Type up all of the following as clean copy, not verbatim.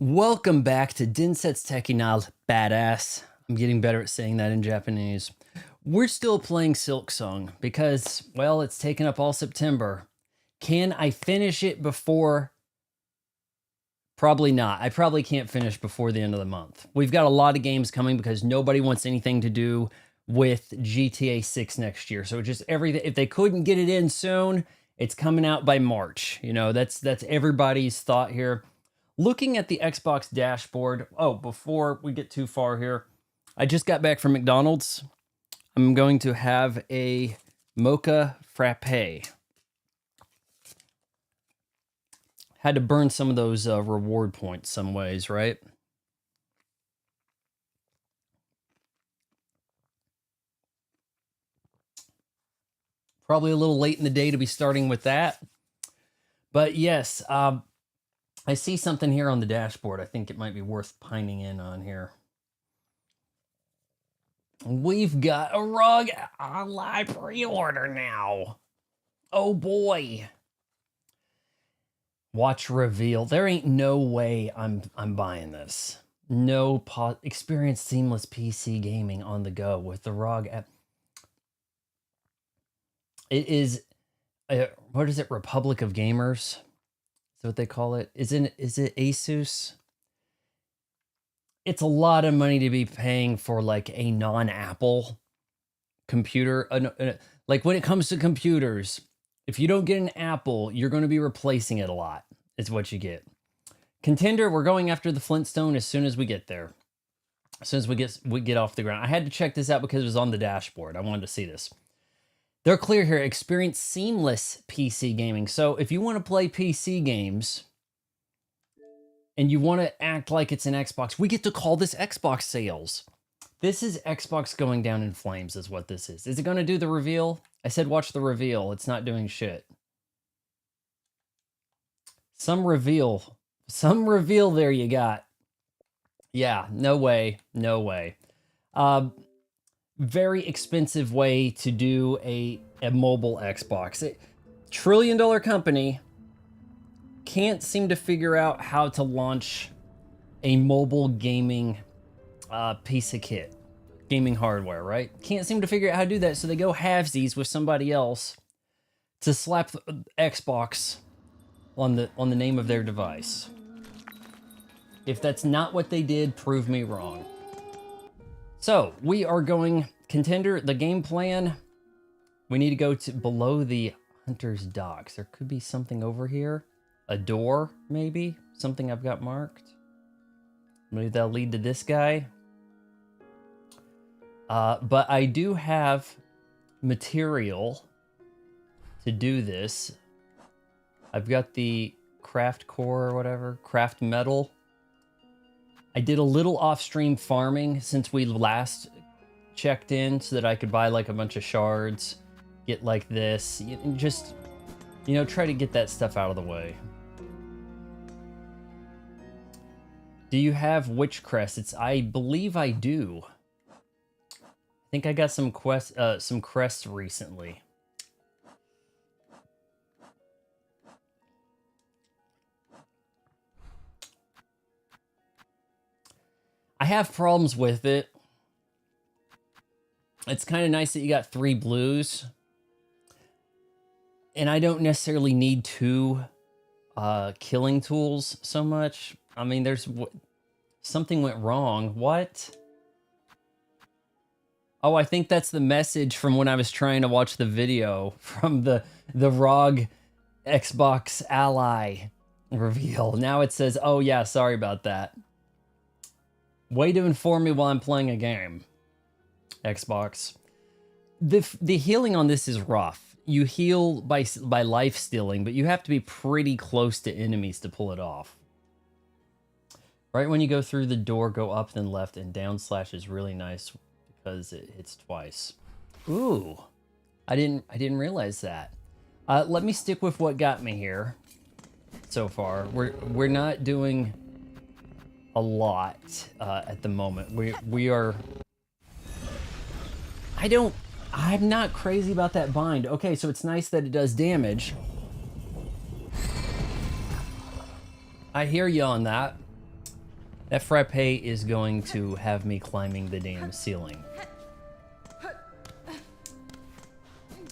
Welcome back to Dinset's Tekinal Badass. I'm getting better at saying that in Japanese. We're still playing Silksong because, well, it's taken up all September. Can I finish it before? Probably not. I probably can't finish before the end of the month. We've got a lot of games coming because nobody wants anything to do with GTA 6 next year. So just everything, if they couldn't get it in soon, it's coming out by March. You know, that's everybody's thought here. Looking at the Xbox dashboard, before we get too far here, I just got back from McDonald's. I'm going to have a mocha frappe. Had to burn some of those reward points some ways, right? Probably a little late in the day to be starting with that. But yes, I see something here on the dashboard. I think it might be worth pining in on here. We've got a rug online pre-order now. Oh boy. Watch reveal. There ain't no way I'm buying this. No experience seamless PC gaming on the go with the ROG app. It is what is it? Republic of Gamers. Is that what they call it? Is it Asus? It's a lot of money to be paying for like a non-Apple computer. Like when it comes to computers, if you don't get an Apple, you're going to be replacing it a lot. Is what you get. Contender, we're going after the Flintstone as soon as we get there. As soon as we get off the ground. I had to check this out because it was on the dashboard. I wanted to see this. They're clear here. Experience seamless PC gaming. So if you want to play PC games and you want to act like it's an Xbox, we get to call this Xbox sales. This is Xbox going down in flames is what this is. Is it going to do the reveal? I said watch the reveal. It's not doing shit. Some reveal there you got. Yeah, no way. No way. Very expensive way to do a mobile Xbox. $1 trillion company can't seem to figure out how to launch a mobile gaming piece of kit, gaming hardware, right? Can't seem to figure out how to do that, so they go halvesies with somebody else to slap Xbox on the name of their device. If that's not what they did, prove me wrong. So we are going contender. The game plan. We need to go to below the hunter's docks. There could be something over here. A door, maybe something I've got marked. Maybe that'll lead to this guy. But I do have material to do this. I've got the craft core or whatever, craft metal. I did a little off-stream farming since we last checked in so that I could buy like a bunch of shards, get like this, and just, you know, try to get that stuff out of the way. Do you have witch crests? I believe I do. I think I got some crests recently. I have problems with it. It's kind of nice that you got 3 blues. And I don't necessarily need 2 killing tools so much. I mean, something went wrong. What? Oh, I think that's the message from when I was trying to watch the video from the ROG Xbox Ally reveal. Now it says, oh yeah, sorry about that. Way to inform me while I'm playing a game, Xbox. The healing on this is rough. You heal by life stealing, but you have to be pretty close to enemies to pull it off. Right when you go through the door, go up then left, and down slash is really nice because it hits twice. Ooh, I didn't realize that. Let me stick with what got me here so far. We're not doing a lot at the moment. We are. I'm not crazy about that bind. Okay, so it's nice that it does damage. I hear you on that. That frappe is going to have me climbing the damn ceiling.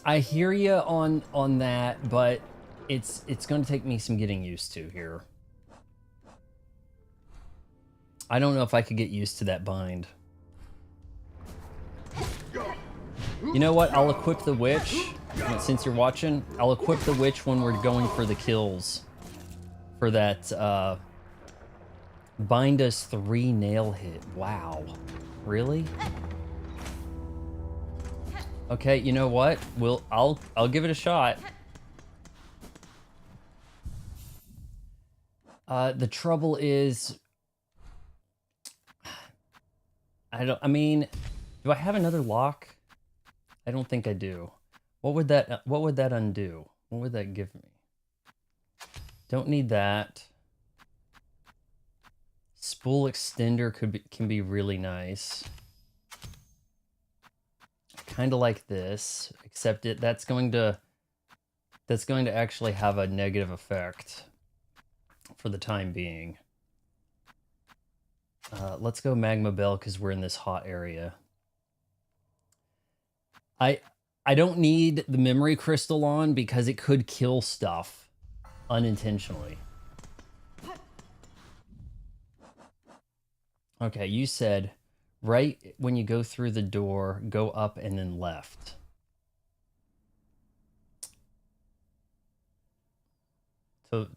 I hear you on that, but it's going to take me some getting used to here. I don't know if I could get used to that bind. You know what? I'll equip the witch. Since you're watching, I'll equip the witch when we're going for the kills. For that, bind us 3 nail hit. Wow. Really? Okay, you know what? I'll give it a shot. The trouble is, I mean, do I have another lock? I don't think I do. What would that undo? What would that give me? Don't need that. Spool extender can be really nice. Kind of like this, except that's going to actually have a negative effect for the time being. Let's go magma bell because we're in this hot area. I don't need the memory crystal on because it could kill stuff unintentionally. Okay, you said right when you go through the door, go up and then left.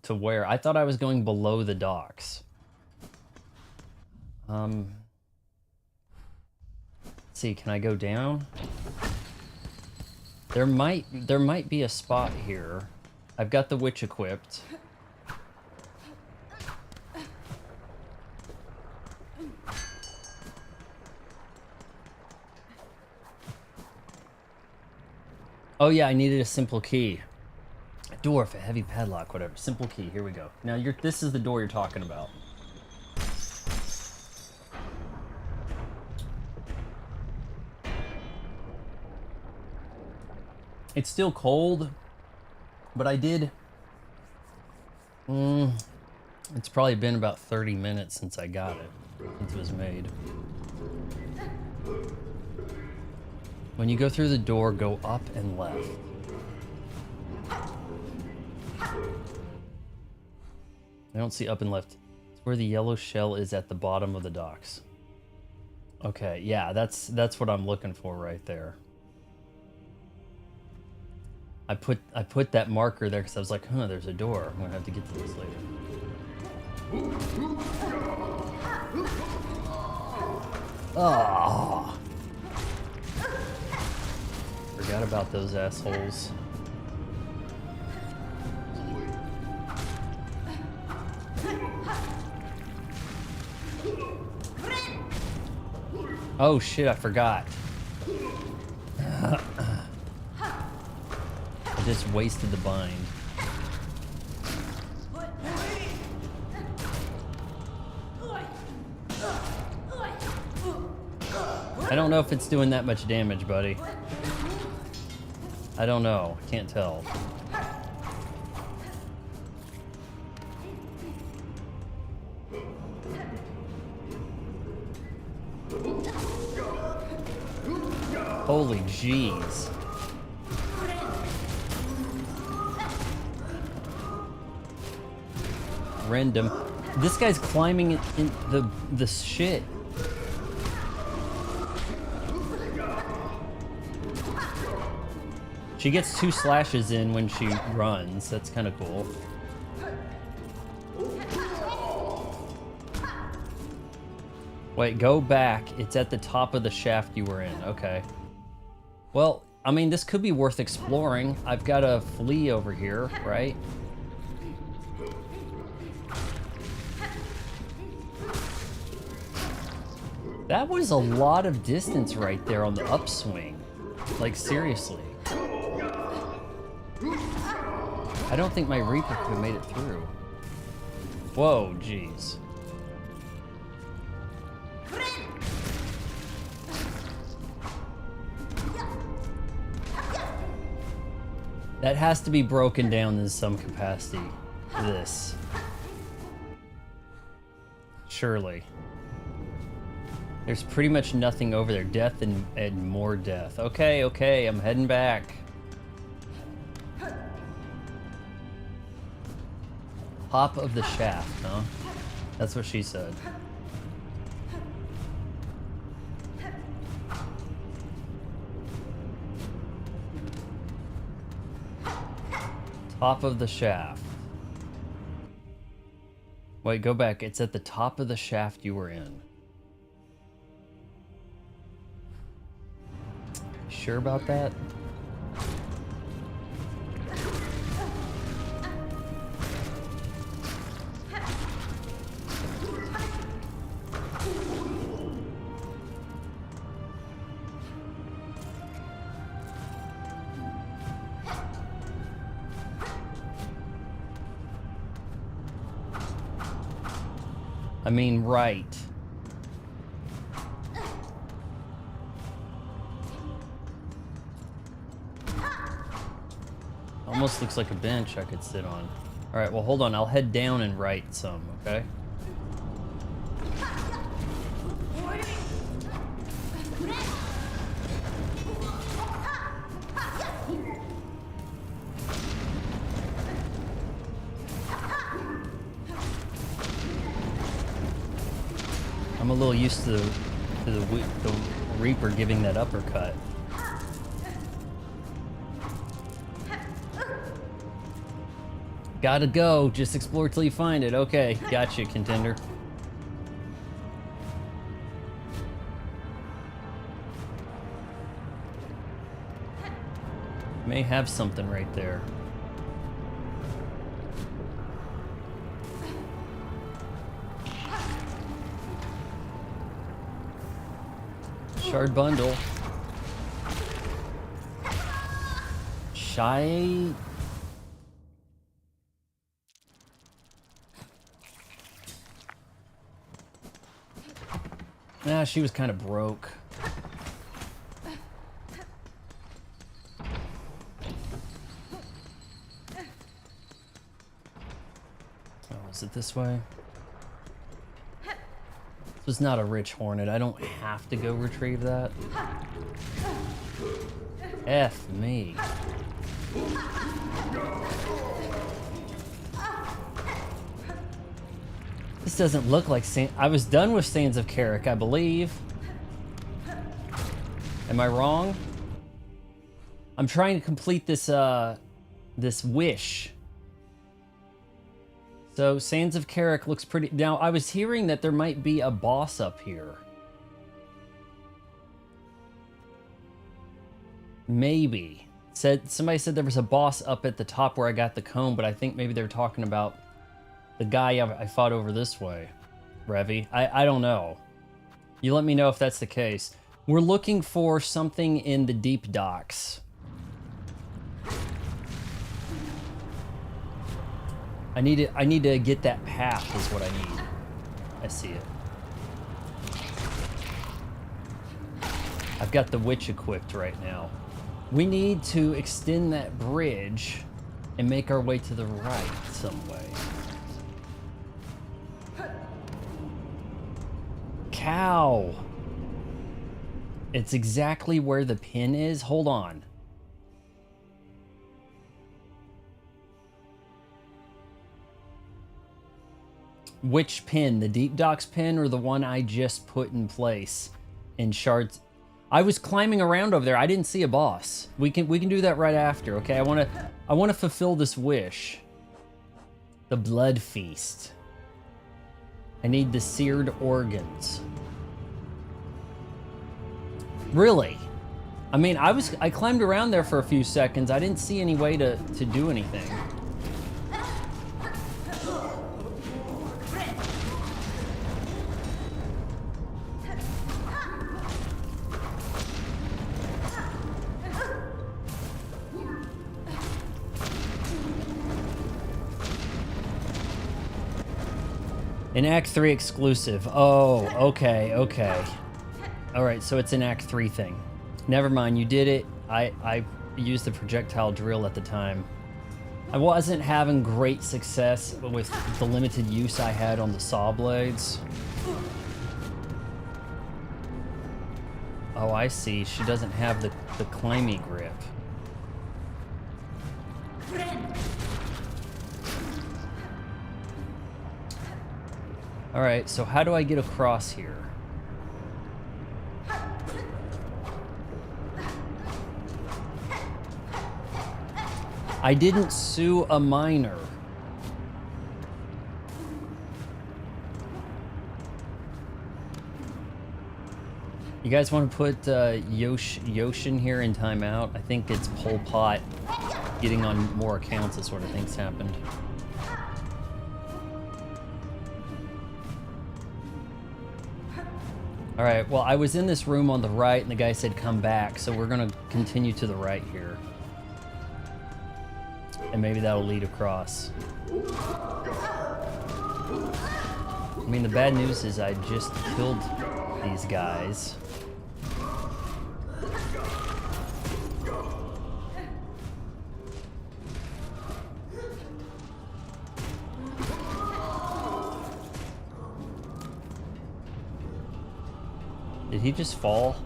To where? I thought I was going below the docks. Let's see, can I go down? There might be a spot here. I've got the witch equipped. Oh yeah, I needed a simple key. A dwarf, a heavy padlock, whatever. Simple key, here we go. Now this is the door you're talking about. It's still cold, but I did... it's probably been about 30 minutes since I got it, since it was made. When you go through the door, go up and left. I don't see up and left. It's where the yellow shell is at the bottom of the docks. Okay, yeah, that's what I'm looking for right there. I put that marker there because I was like, huh, there's a door. I'm gonna have to get to this later. Oh. Forgot about those assholes. Oh shit, I forgot. I just wasted the bind. I don't know if it's doing that much damage, buddy. I don't know. I can't tell. Holy jeez. Random. This guy's climbing in the shit. She gets 2 slashes in when she runs. That's kind of cool. Wait, go back. It's at the top of the shaft you were in. Okay. Well, I mean, this could be worth exploring. I've got a flea over here, right? That was a lot of distance right there on the upswing. Like, seriously. I don't think my Reaper could have made it through. Whoa, jeez. That has to be broken down in some capacity. This. Surely. There's pretty much nothing over there. Death and more death. Okay, okay, I'm heading back. Top of the shaft, huh? That's what she said. Top of the shaft. Wait, go back. It's at the top of the shaft you were in. Sure about that? I mean, right. Almost looks like a bench I could sit on. Alright, well hold on, I'll head down and right some, okay? I'm a little used to the Reaper giving that uppercut. Gotta go, just explore till you find it. Okay, gotcha, contender. May have something right there. Shard bundle. Shy. Nah, she was kind of broke. Oh, is it this way? This was not a rich Hornet. I don't have to go retrieve that. F me. This doesn't look like I was done with Sands of Carrick, I believe. Am I wrong? I'm trying to complete this this wish. So Sands of Carrick looks pretty. Now I was hearing that there might be a boss up here. Maybe. Somebody said there was a boss up at the top where I got the comb, but I think maybe they were talking about the guy I fought over this way. Revy. I don't know. You let me know if that's the case. We're looking for something in the deep docks. I need to get that path is what I need. I see it. I've got the witch equipped right now. We need to extend that bridge and make our way to the right some way. Cow! It's exactly where the pin is. Hold on. Which pin? The deep docks pin or the one I just put in place in shards? I was climbing around over there. I didn't see a boss. We can do that right after, okay? I want to fulfill this wish. The blood feast. I need the seared organs. Really? I mean, I climbed around there for a few seconds. I didn't see any way to do anything. An Act 3 exclusive. Oh, okay, okay. Alright, so it's an Act 3 thing. Never mind, you did it. I used the projectile drill at the time. I wasn't having great success with the limited use I had on the saw blades. Oh, I see. She doesn't have the climby grip. Alright, so how do I get across here? I didn't sue a minor. You guys want to put Yoshin here in timeout? I think it's Pol Pot getting on more accounts that sort of things happened. Alright, well, I was in this room on the right and the guy said come back, so we're gonna continue to the right here. And maybe that'll lead across. I mean, the bad news is I just killed these guys. Did he just fall?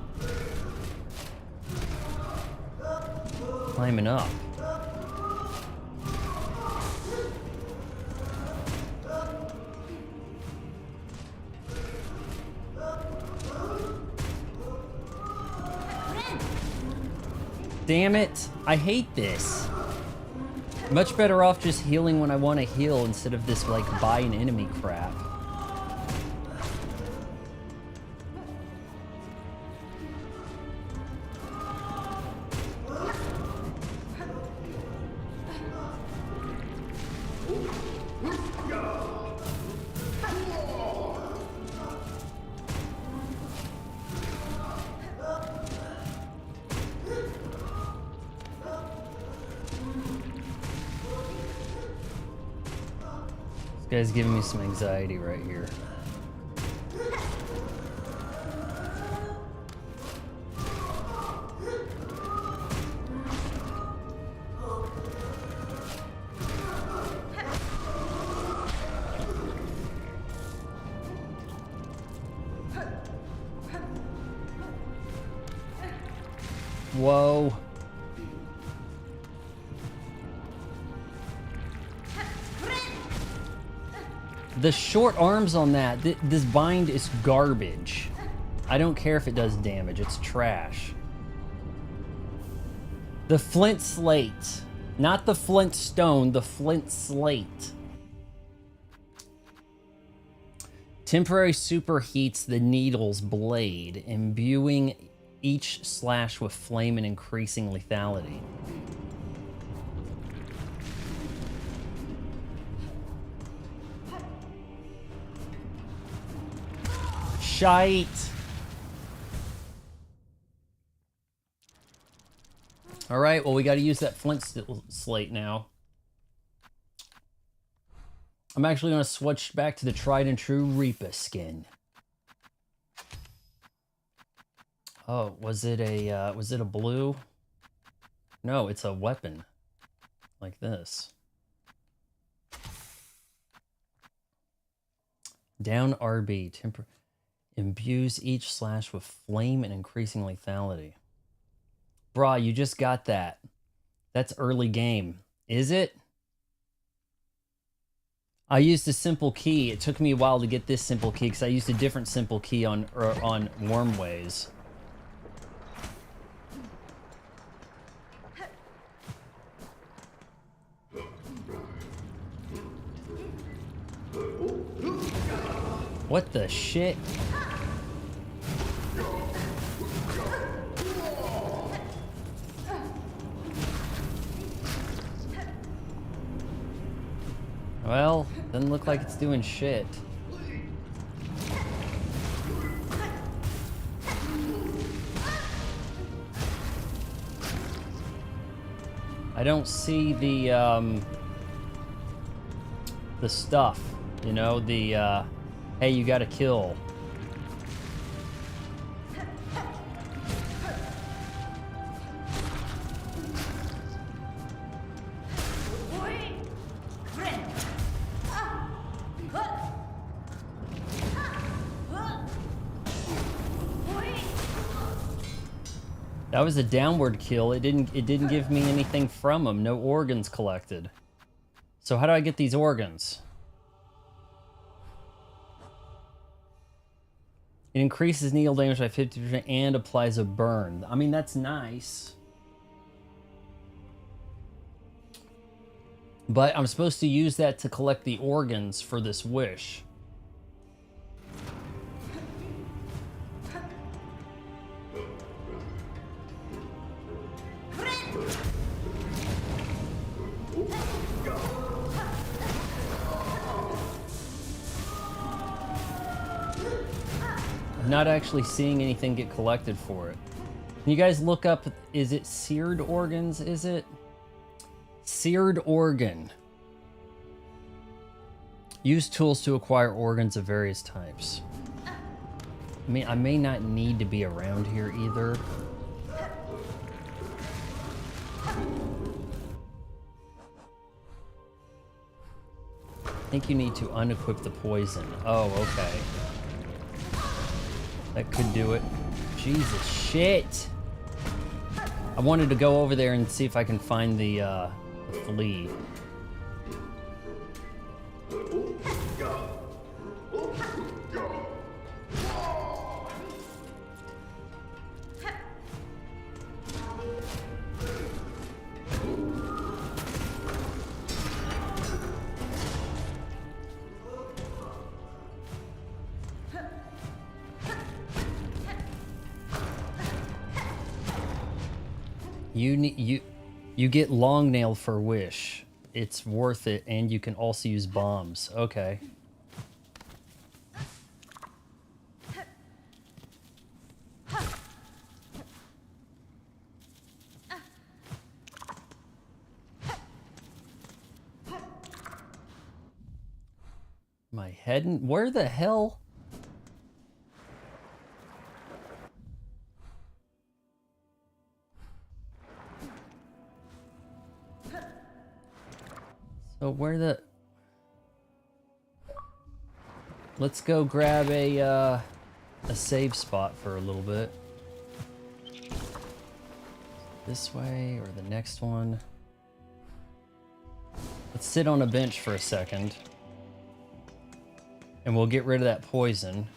Climbing up. Damn it! I hate this. Much better off just healing when I want to heal instead of this, like, buy an enemy crap. This guy's giving me some anxiety right here. Whoa. The short arms on that, this bind is garbage. I don't care if it does damage, it's trash. The flint slate. Not the flint stone, the flint slate. Temporary superheats the needle's blade, imbuing each slash with flame and increasing lethality. Shite. All right, well, we got to use that flint slate now. I'm actually going to switch back to the tried and true Reaper skin. Oh, was it a blue? No, it's a weapon. Like this. Down RB, imbues each slash with flame and increasing lethality. Brah, you just got that. That's early game. Is it? I used a simple key. It took me a while to get this simple key because I used a different simple key on Wormways. What the shit? Well, doesn't look like it's doing shit. I don't see the stuff, you know, the hey, you gotta kill. That was a downward kill. It didn't give me anything from him. No organs collected. So how do I get these organs? It increases needle damage by 50% and applies a burn. I mean, that's nice. But I'm supposed to use that to collect the organs for this wish. I'm not actually seeing anything get collected for it. Can you guys look up, is it seared organs, is it? Seared organ. Use tools to acquire organs of various types. I mean, I may not need to be around here either. I think you need to unequip the poison. Oh, okay. That could do it. Jesus, shit! I wanted to go over there and see if I can find the flea. You get long nail for wish. It's worth it, and you can also use bombs. Okay. My head and where the hell? So where the... Let's go grab a save spot for a little bit. This way or the next one. Let's sit on a bench for a second. And we'll get rid of that poison.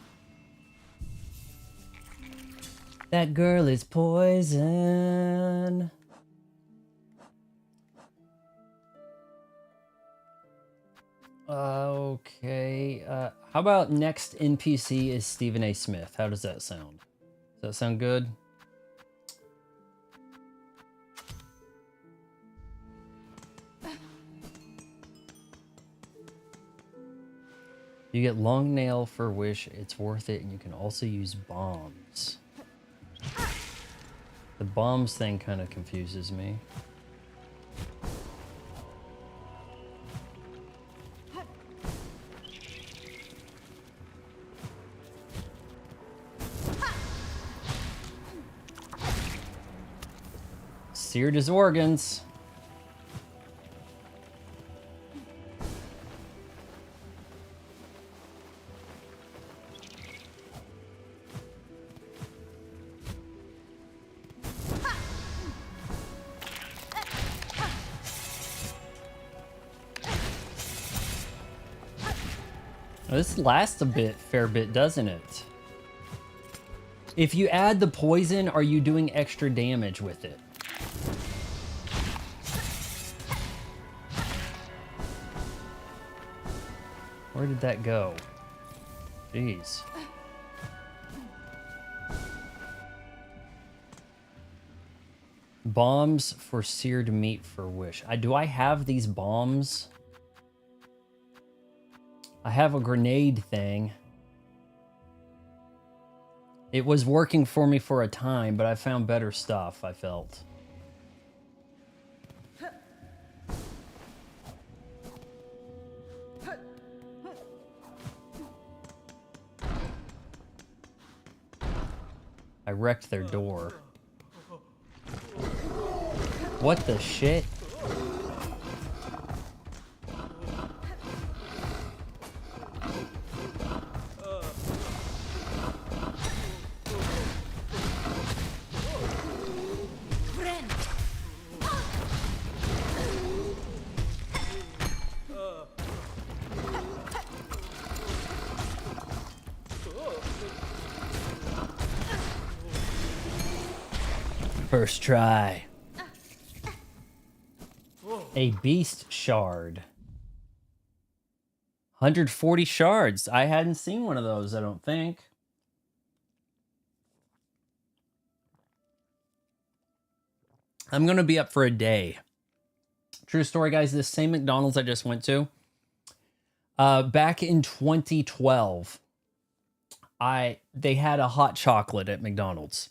That girl is poison. Okay, how about next NPC is Stephen A. Smith? How does that sound? Does that sound good? You get long nail for wish, it's worth it, and you can also use bombs. The bombs thing kind of confuses me. Seared his organs. This lasts a fair bit, doesn't it? If you add the poison, are you doing extra damage with it? Where did that go? Jeez. Bombs for seared meat for wish. Do I have these bombs? I have a grenade thing. It was working for me for a time, but I found better stuff, I felt. I wrecked their door. What the shit? First try. A beast shard. 140 shards. I hadn't seen one of those, I don't think. I'm going to be up for a day. True story, guys. This same McDonald's I just went to, back in 2012, they had a hot chocolate at McDonald's.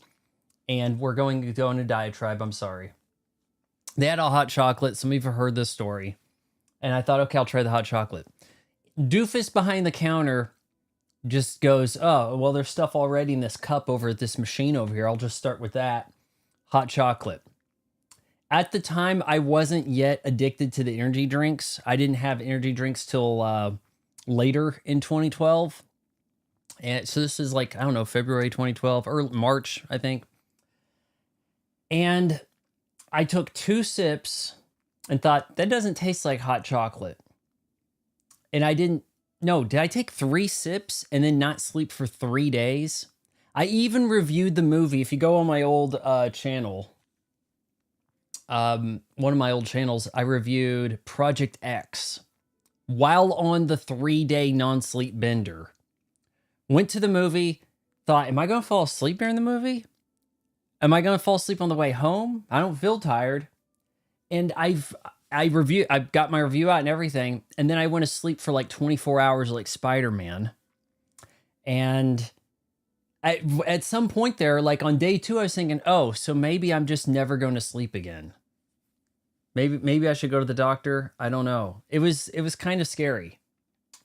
And we're going to go on a diatribe. I'm sorry. They had a hot chocolate. Some of you have heard this story. And I thought, okay, I'll try the hot chocolate. Doofus behind the counter just goes, oh, well, there's stuff already in this cup over at this machine over here. I'll just start with that. Hot chocolate. At the time, I wasn't yet addicted to the energy drinks. I didn't have energy drinks till later in 2012. And so this is like, I don't know, February 2012 or March, I think. And I took 2 sips and thought, that doesn't taste like hot chocolate. And I didn't, no, did I take 3 sips and then not sleep for 3 days? I even reviewed the movie. If you go on my old channel, one of my old channels, I reviewed Project X while on the 3-day non-sleep bender. Went to the movie, thought, am I going to fall asleep during the movie? Am I going to fall asleep on the way home? I don't feel tired. And I've got my review out and everything. And then I went to sleep for like 24 hours like Spider-Man. And at some point there, like on day 2, I was thinking, oh, so maybe I'm just never going to sleep again. Maybe I should go to the doctor. I don't know. It was kind of scary.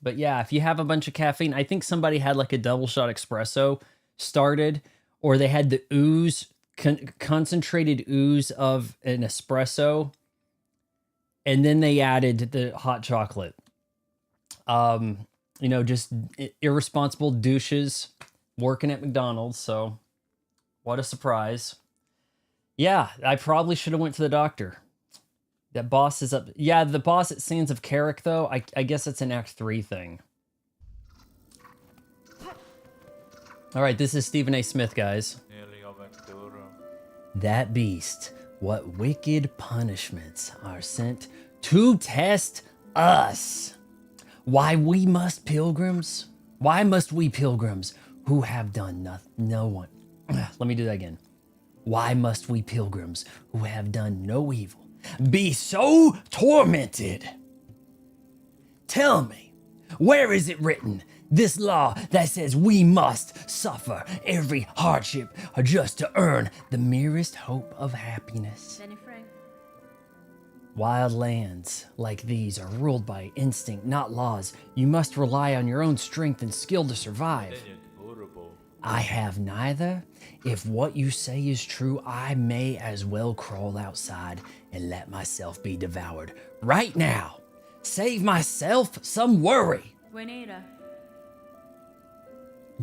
But yeah, if you have a bunch of caffeine, I think somebody had like a double shot espresso started, or they had the ooze, concentrated ooze of an espresso, and then they added the hot chocolate. You know, just irresponsible douches working at McDonald's. So what a surprise. Yeah, I probably should have went to the doctor. That boss is up. Yeah, the boss at Sands of Carrick, though, I guess it's an Act 3 thing. All right, this is Stephen A. Smith, guys. That beast, what wicked punishments are sent to test us? Why must we pilgrims who have done nothing, no one. Let me do that again. Why must we pilgrims who have done no evil be so tormented? Tell me, where is it written, this law that says we must suffer every hardship just to earn the merest hope of happiness? Wild lands like these are ruled by instinct, not laws. You must rely on your own strength and skill to survive. I have neither. If what you say is true, I may as well crawl outside and let myself be devoured right now. Save myself some worry.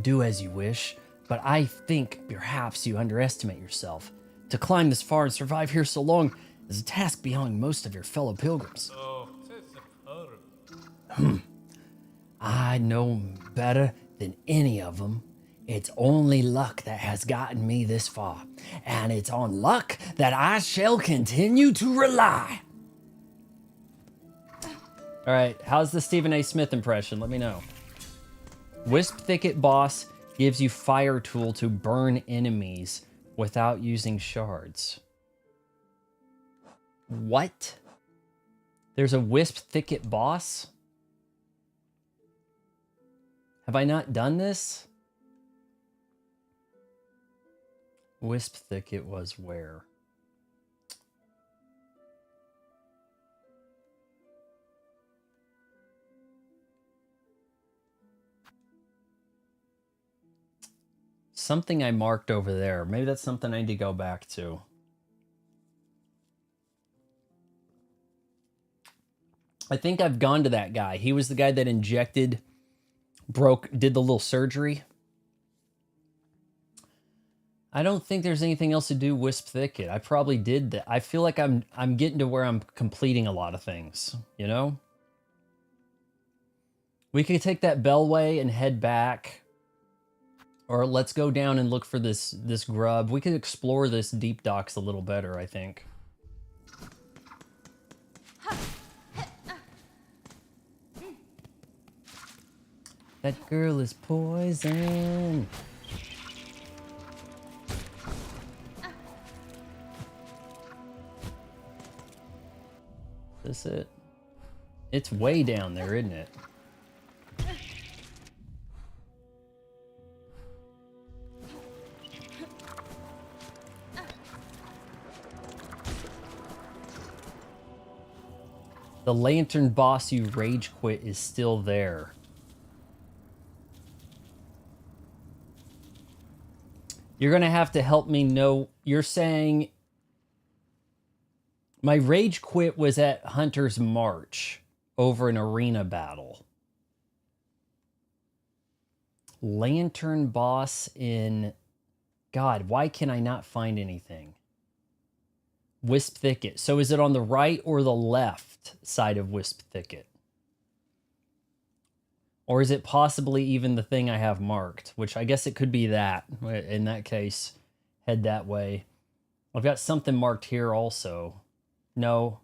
Do as you wish, but I think perhaps you underestimate yourself. To climb this far and survive here so long is a task beyond most of your fellow pilgrims. I know better than any of them. It's only luck that has gotten me this far, and it's on luck that I shall continue to rely. All right, how's the Stephen A. Smith impression? Let me know. Wisp Thicket Boss gives you fire tool to burn enemies without using shards. What? There's a Wisp Thicket Boss? Have I not done this? Wisp Thicket was where? Something I marked over there. Maybe that's something I need to go back to. I think I've gone to that guy. He was the guy that injected, did the little surgery. I don't think there's anything else to do Wisp Thicket. I probably did that. I feel like I'm getting to where I'm completing a lot of things, you know? We could take that Bellway and head back. Or let's go down and look for this grub. We could explore this deep docks a little better, I think. That girl is poison. Is this it? It's way down there, isn't it? The lantern boss you rage quit is still there. You're gonna have to help me know. You're saying my rage quit was at Hunter's March over an arena battle. Lantern boss in... God, why can I not find anything? Wisp Thicket. So is it on the right or the left side of Wisp Thicket? Or is it possibly even the thing I have marked? Which I guess it could be that. In that case, head that way. I've got something marked here also. No.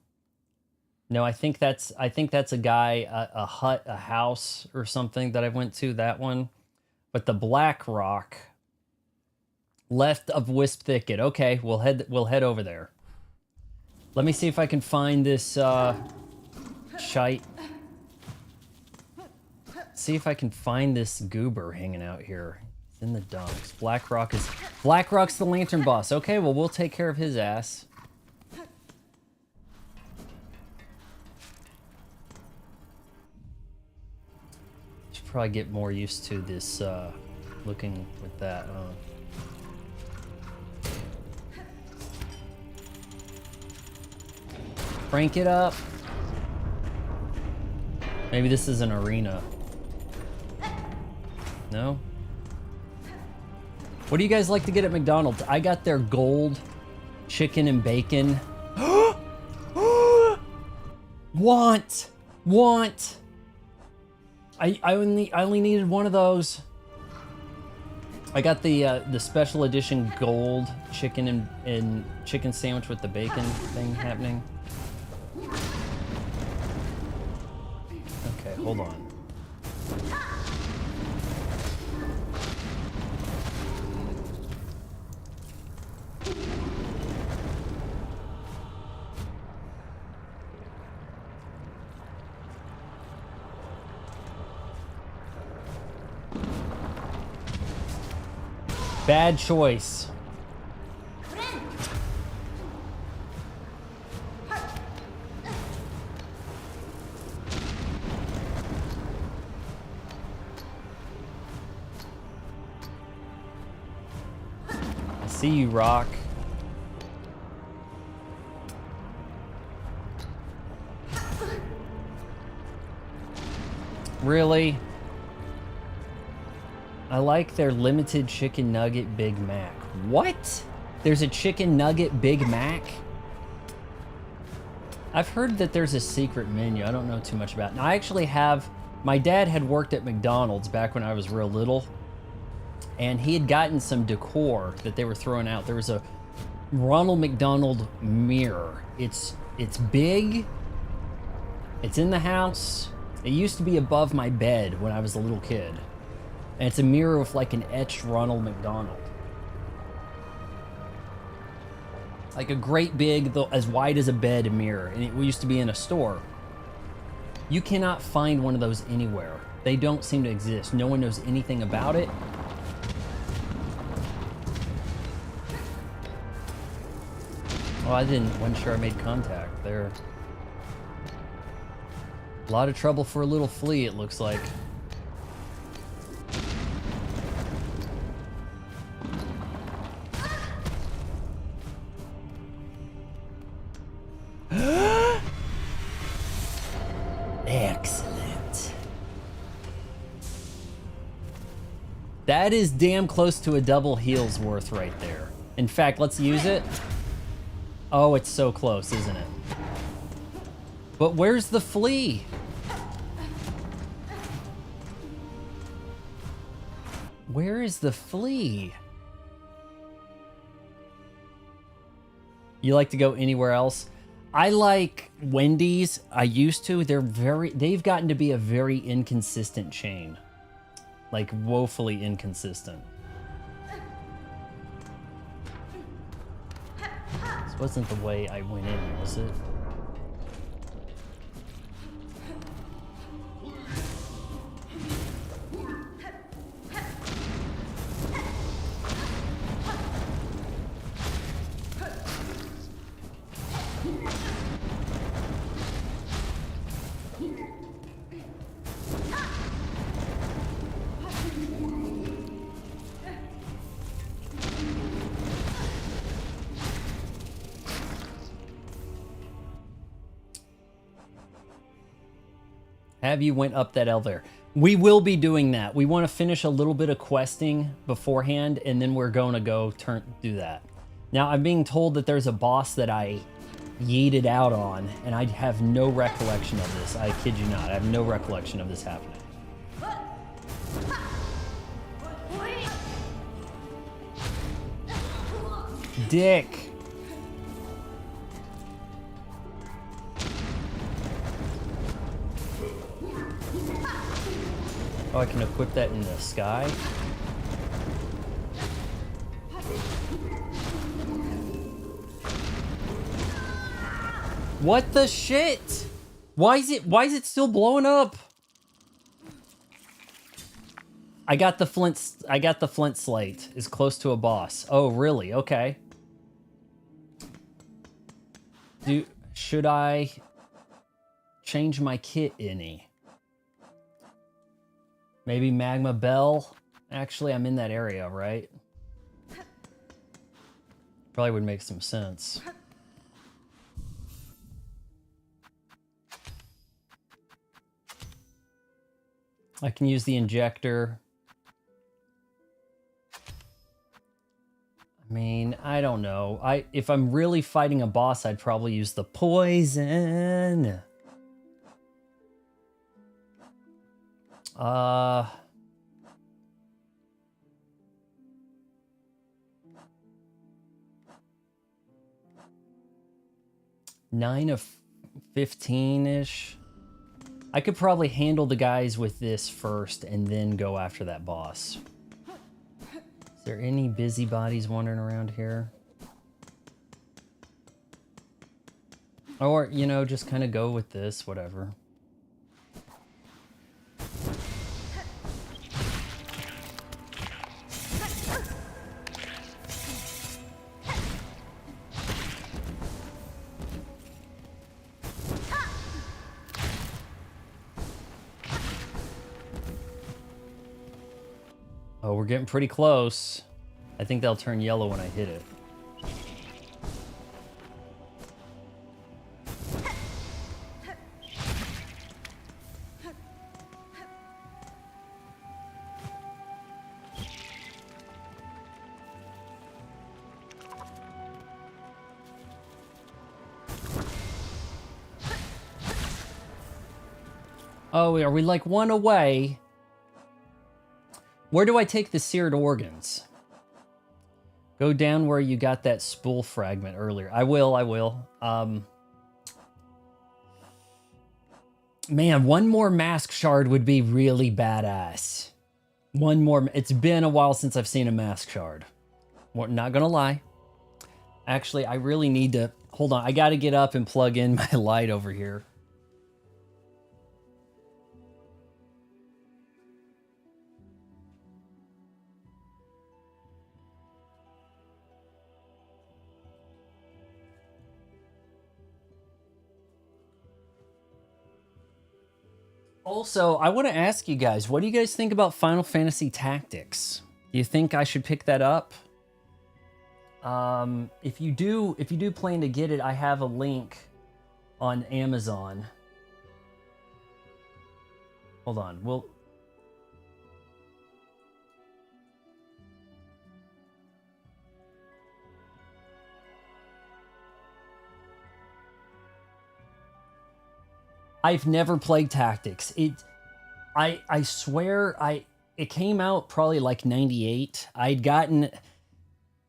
No, I think that's a guy, a hut, a house or something that I went to, that one. But the Black Rock, left of Wisp Thicket. Okay, we'll head over there. Let me see if I can find this shite. See if I can find this goober hanging out here. It's in the dumps. Blackrock's the lantern boss. Okay, well, we'll take care of his ass. Should probably get more used to this looking with that. Crank it up. Maybe this is an arena. No? What do you guys like to get at McDonald's? I got their gold chicken and bacon. Want! I only needed one of those. I got the special edition gold chicken and chicken sandwich with the bacon thing happening. Okay, hold on. Bad choice. I see you, Rock. Really? I like their limited chicken nugget Big Mac. What? There's a chicken nugget Big Mac? I've heard that there's a secret menu. I don't know too much about it. Now, I actually have... My dad had worked at McDonald's back when I was real little. And he had gotten some decor that they were throwing out. There was a Ronald McDonald mirror. It's big. It's in the house. It used to be above my bed when I was a little kid. And it's a mirror with like an etched Ronald McDonald. Like a great big, as wide as a bed mirror. And it used to be in a store. You cannot find one of those anywhere. They don't seem to exist. No one knows anything about it. Oh, wasn't sure I made contact there. A lot of trouble for a little flea, it looks like. Excellent. That is damn close to a double heal's worth right there. In fact, let's use it. Oh, it's so close, isn't it? But where's the flea? Where is the flea? You like to go anywhere else? I like Wendy's. I used to. They've gotten to be a very inconsistent chain. Like, woefully inconsistent. This wasn't the way I went in, was it? Have you went up that elevator? We will be doing that. We want to finish a little bit of questing beforehand, and then we're going to go do that. Now, I'm being told that there's a boss that I yeeted out on, and I have no recollection of this. I kid you not. I have no recollection of this happening. Dick. Oh, I can equip that in the sky? What the shit? Why is it still blowing up? I got the flint slate. Is close to a boss. Oh, really? Okay. Should I change my kit any? Maybe Magma Bell? Actually, I'm in that area, right? Probably would make some sense. I can use the injector. I mean, I don't know. If I'm really fighting a boss, I'd probably use the poison. 9 of 15-ish. I could probably handle the guys with this first and then go after that boss. Is there any busybodies wandering around here? Or, you know, just kind of go with this, whatever. Oh, we're getting pretty close. I think they'll turn yellow when I hit it. Oh, are we like one away? Where do I take the seared organs? Go down where you got that spool fragment earlier. I will. Man, one more mask shard would be really badass. One more. It's been a while since I've seen a mask shard. Not gonna lie. Actually, I really need to... Hold on, I gotta get up and plug in my light over here. Also, I want to ask you guys, what do you guys think about Final Fantasy Tactics? Do you think I should pick that up? If you do plan to get it, I have a link on Amazon. Hold on, I've never played Tactics. I swear it came out probably like 98. I'd gotten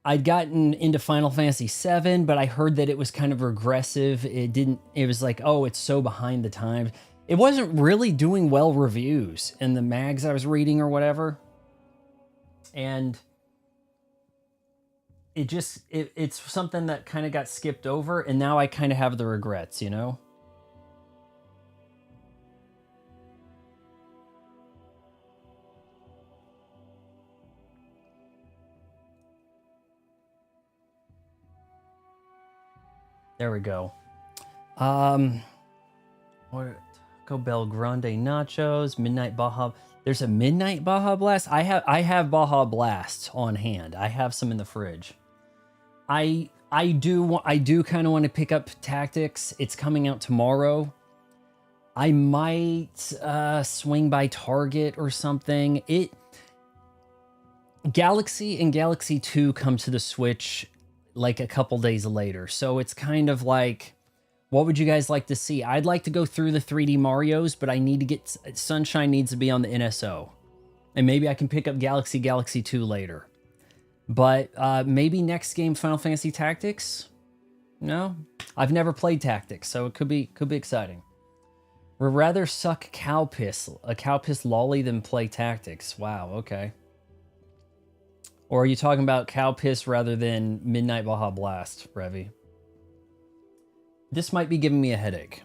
into Final Fantasy VII, but I heard that it was kind of regressive. It was like, oh, it's so behind the times. It wasn't really doing well reviews in the mags I was reading or whatever. And it's something that kind of got skipped over, and now I kind of have the regrets, you know? There we go. What? Taco Bell Grande nachos, Midnight Baja. There's a Midnight Baja Blast. I have Baja Blast on hand. I have some in the fridge. I do kind of want to pick up Tactics. It's coming out tomorrow. I might swing by Target or something. Galaxy and Galaxy 2 come to the Switch like a couple days later. So it's kind of like, what would you guys like to see? I'd like to go through the 3D Marios, but I need to get Sunshine needs to be on the NSO. And maybe I can pick up Galaxy 2 later. But maybe next game Final Fantasy Tactics? No? I've never played Tactics, so it could be exciting. We'd rather suck a cow piss lolly than play Tactics. Wow, okay. Or are you talking about cow piss rather than Midnight Baja Blast, Revy? This might be giving me a headache.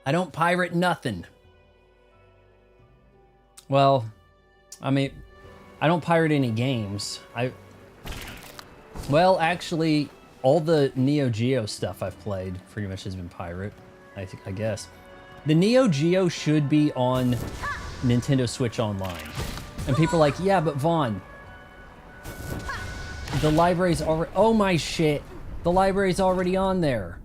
I don't pirate nothing. Well, I mean, I don't pirate any games. Well, actually, all the Neo Geo stuff I've played pretty much has been pirate, I guess. The Neo Geo should be on Nintendo Switch Online. And people are like, yeah, but Vaughn, the library's already... Oh my shit. The library's already on there.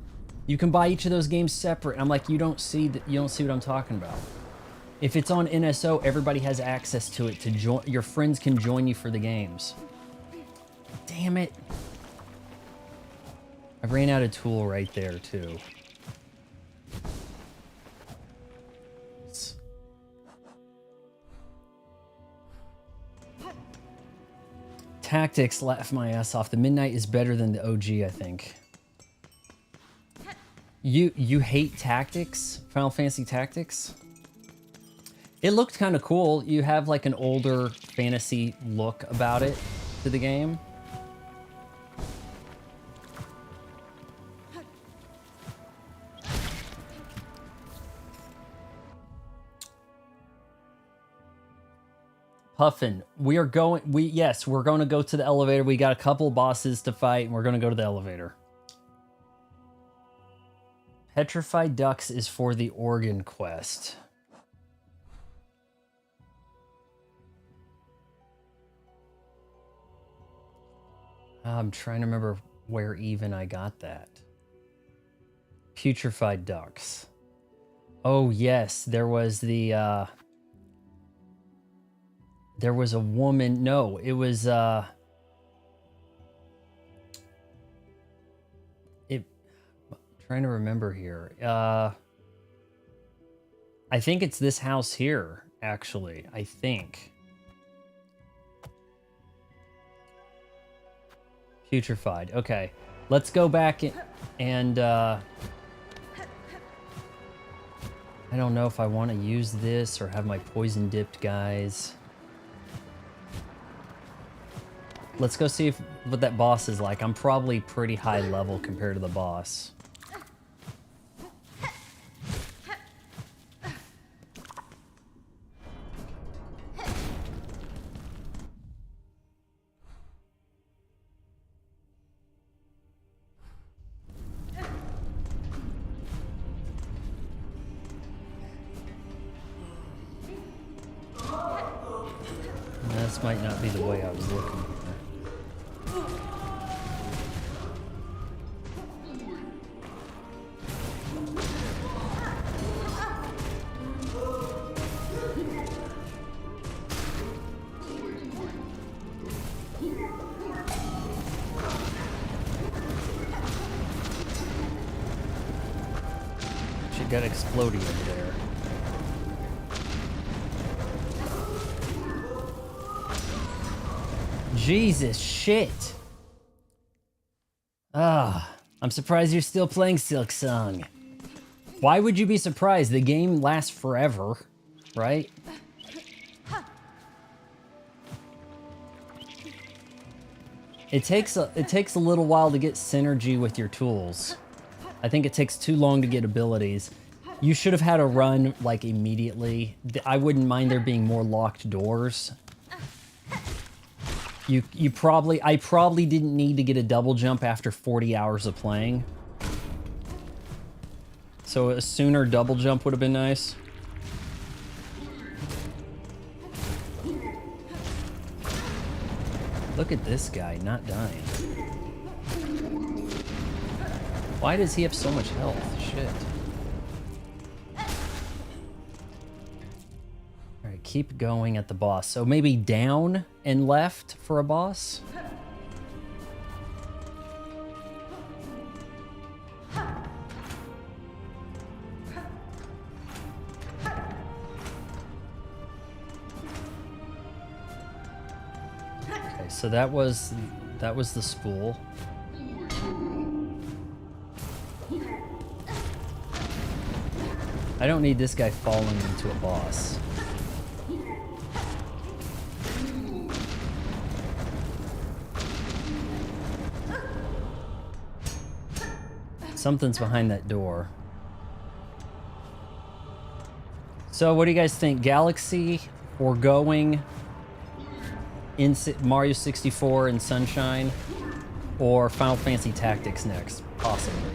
You can buy each of those games separate. I'm like, you don't see what I'm talking about. If it's on NSO, everybody has access to it to join. Your friends can join you for the games. Damn it. I ran out of tool right there too. Tactics, laugh my ass off. The Midnight is better than the OG, I think. You hate Tactics? Final Fantasy Tactics? It looked kind of cool. You have like an older fantasy look about it to the game. Puffin, we're going to go to the elevator. We got a couple bosses to fight, and we're going to go to the elevator. Petrified Ducks is for the Organ Quest. I'm trying to remember where even I got that. Putrefied Ducks. Oh, yes, there was the... There was a woman. No, it was I'm trying to remember here. I think it's this house here, actually. I think. Putrefied. Okay. Let's go back and I don't know if I want to use this or have my poison dipped guys. Let's go see what that boss is like. I'm probably pretty high level compared to the boss. This might not be the way I was looking. Got exploding over there. Jesus shit. Ah, I'm surprised you're still playing Silksong. Why would you be surprised? The game lasts forever, right? It takes a little while to get synergy with your tools. I think it takes too long to get abilities. You should have had a run like immediately. I wouldn't mind there being more locked doors. I probably didn't need to get a double jump after 40 hours of playing. So a sooner double jump would have been nice. Look at this guy not dying. Why does he have so much health? Shit. Alright, keep going at the boss. So maybe down and left for a boss? Okay, so that was the spool. I don't need this guy falling into a boss. Something's behind that door. So what do you guys think? Galaxy or going in Mario 64 and Sunshine, or Final Fantasy Tactics next, possibly?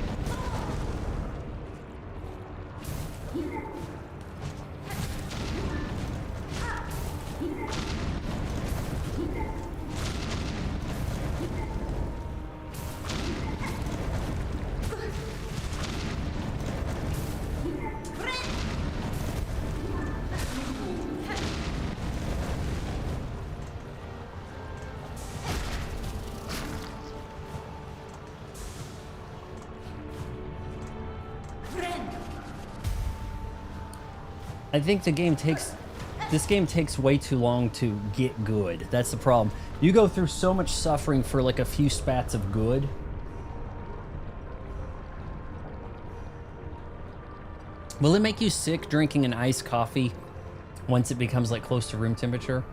I think this game takes way too long to get good. That's the problem. You go through so much suffering for like a few spats of good. Will it make you sick drinking an iced coffee once it becomes like close to room temperature?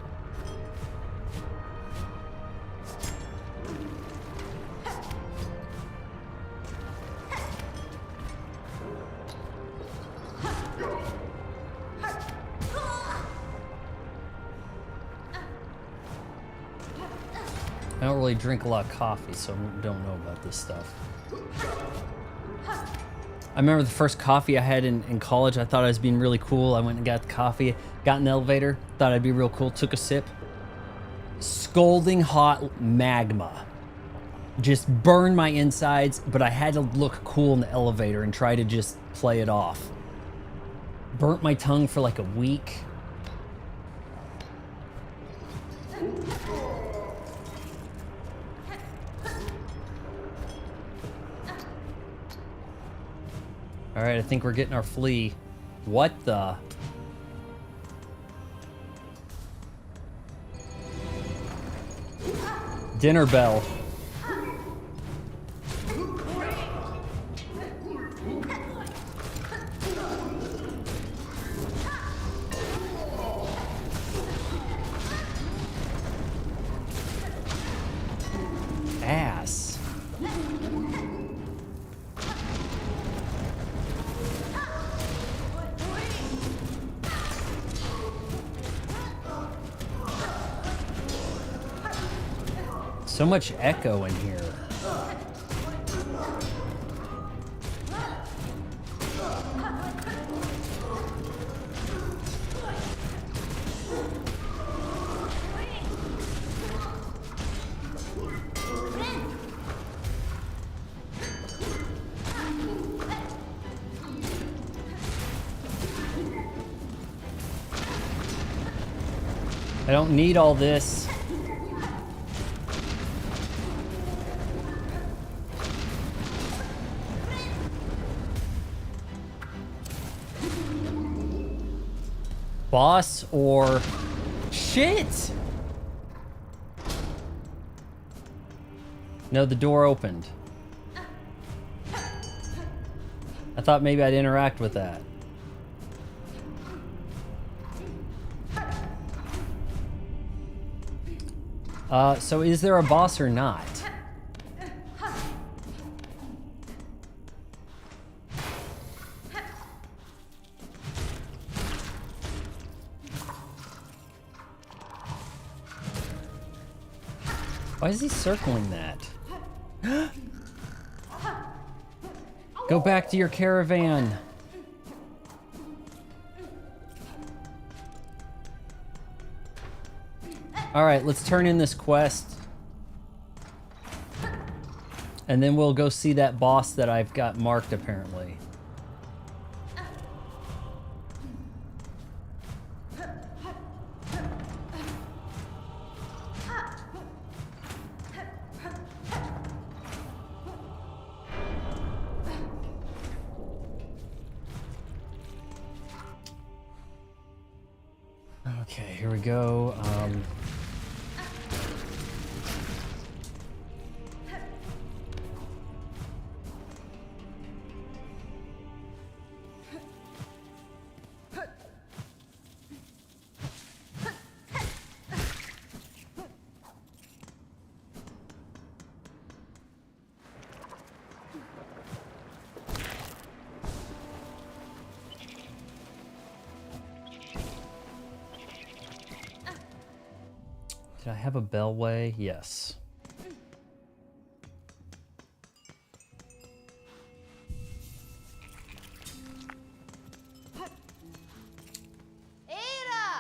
I don't really drink a lot of coffee, so I don't know about this stuff. I remember the first coffee I had in college. I thought I was being really cool. I went and got the coffee, got in the elevator, thought I'd be real cool, took a sip. Scalding hot magma. Just burned my insides, but I had to look cool in the elevator and try to just play it off. Burnt my tongue for like a week. All right, I think we're getting our flea. What the? Dinner bell. Ass. So much echo in here. I don't need all this. Boss or shit? No, the door opened. I thought maybe I'd interact with that. So is there a boss or not? Why is he circling that? Go back to your caravan. All right, let's turn in this quest. And then we'll go see that boss that I've got marked apparently. Okay, here we go. Did I have a bellway? Yes.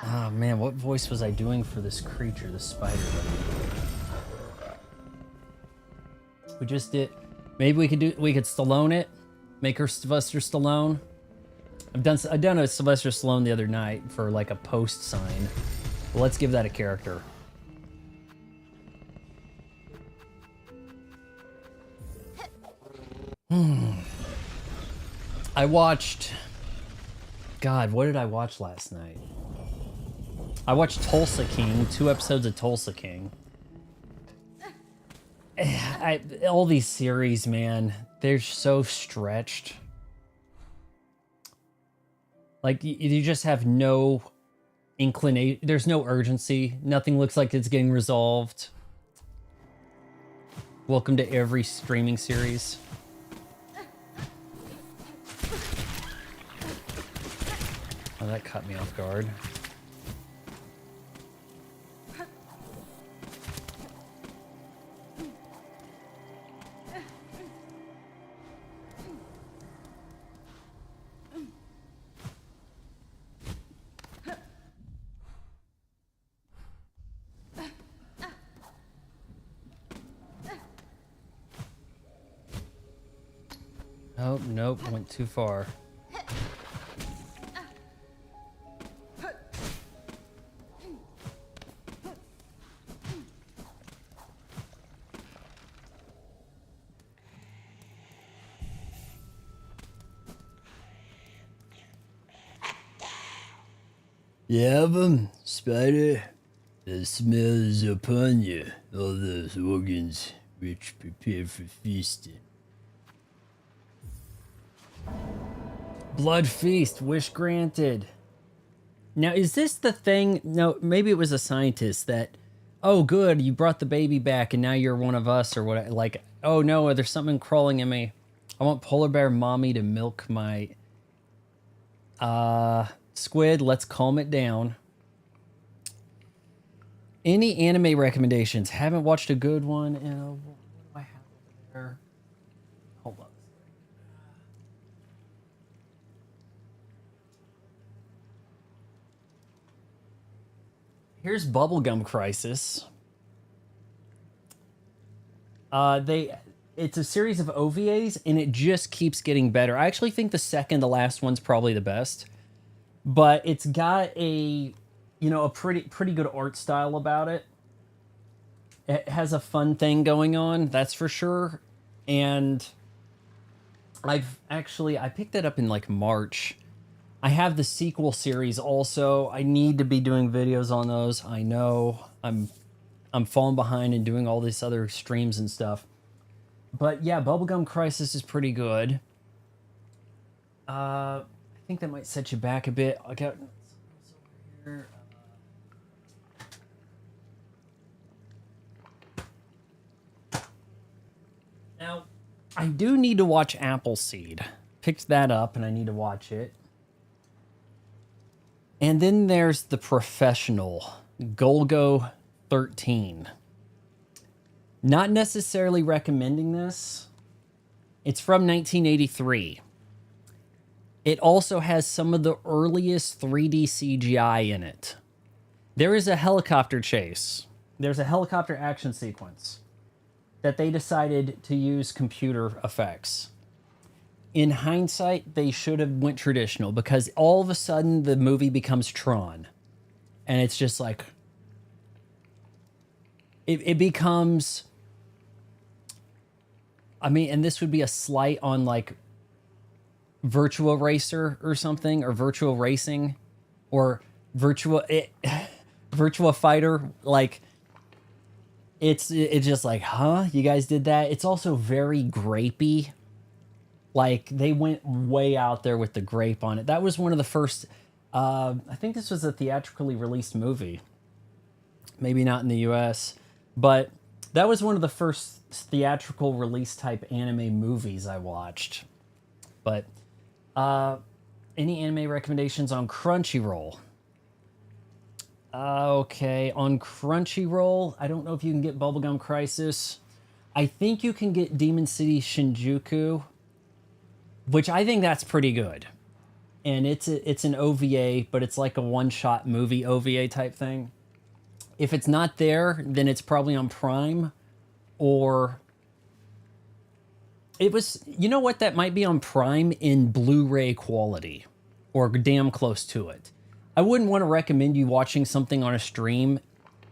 Oh man, what voice was I doing for this creature, the spider? We just did. Maybe we could Stallone it, make her Sylvester Stallone. I've done a Sylvester Stallone the other night for like a post sign. Well, let's give that a character. I watched... God, what did I watch last night? I watched Tulsa King, 2 episodes of Tulsa King. All these series, man, they're so stretched. Like, you just have no inclination. There's no urgency. Nothing looks like it's getting resolved. Welcome to every streaming series. Oh, that caught me off guard. Oh, nope, went too far. You have 'em, Spider? The smell is upon you, all those organs which prepare for feasting. Blood feast, wish granted. Now, is this the thing? No, maybe it was a scientist that, oh, good, you brought the baby back and now you're one of us or what? Like, oh no, there's something crawling in me. I want polar bear mommy to milk my squid. Let's calm it down. Any anime recommendations? Haven't watched a good one. What do I have over there? Hold on. Here's Bubblegum Crisis. It's a series of OVAs, and it just keeps getting better. I actually think the second to last one's probably the best, but it's got a, you know, a pretty good art style about it. It has a fun thing going on, that's for sure. And I picked it up in like March. I have the sequel series also. I need to be doing videos on those. I know I'm falling behind and doing all these other streams and stuff. But yeah, Bubblegum Crisis is pretty good. I think that might set you back a bit. I got here. Now, I do need to watch Appleseed. Picked that up and I need to watch it. And then there's The Professional, Golgo 13. Not necessarily recommending this. It's from 1983. It also has some of the earliest 3D CGI in it. There is a helicopter chase. There's a helicopter action sequence that they decided to use computer effects. In hindsight, they should have went traditional because all of a sudden the movie becomes Tron. And it's just like... It becomes... I mean, and this would be a slight on like Virtua Racer or something, or Virtual Racing, or Virtua Fighter. Like, it's just like, huh? You guys did that? It's also very grapey. Like, they went way out there with the grape on it. That was one of the first, I think this was a theatrically released movie. Maybe not in the US, but that was one of the first theatrical release type anime movies I watched. But any anime recommendations on Crunchyroll? Okay, on Crunchyroll, I don't know if you can get Bubblegum Crisis. I think you can get Demon City Shinjuku, which I think that's pretty good. And it's an OVA, but it's like a one-shot movie OVA type thing. If it's not there, then it's probably on Prime, or it was, you know what, that might be on Prime in Blu-ray quality, or damn close to it. I wouldn't want to recommend you watching something on a stream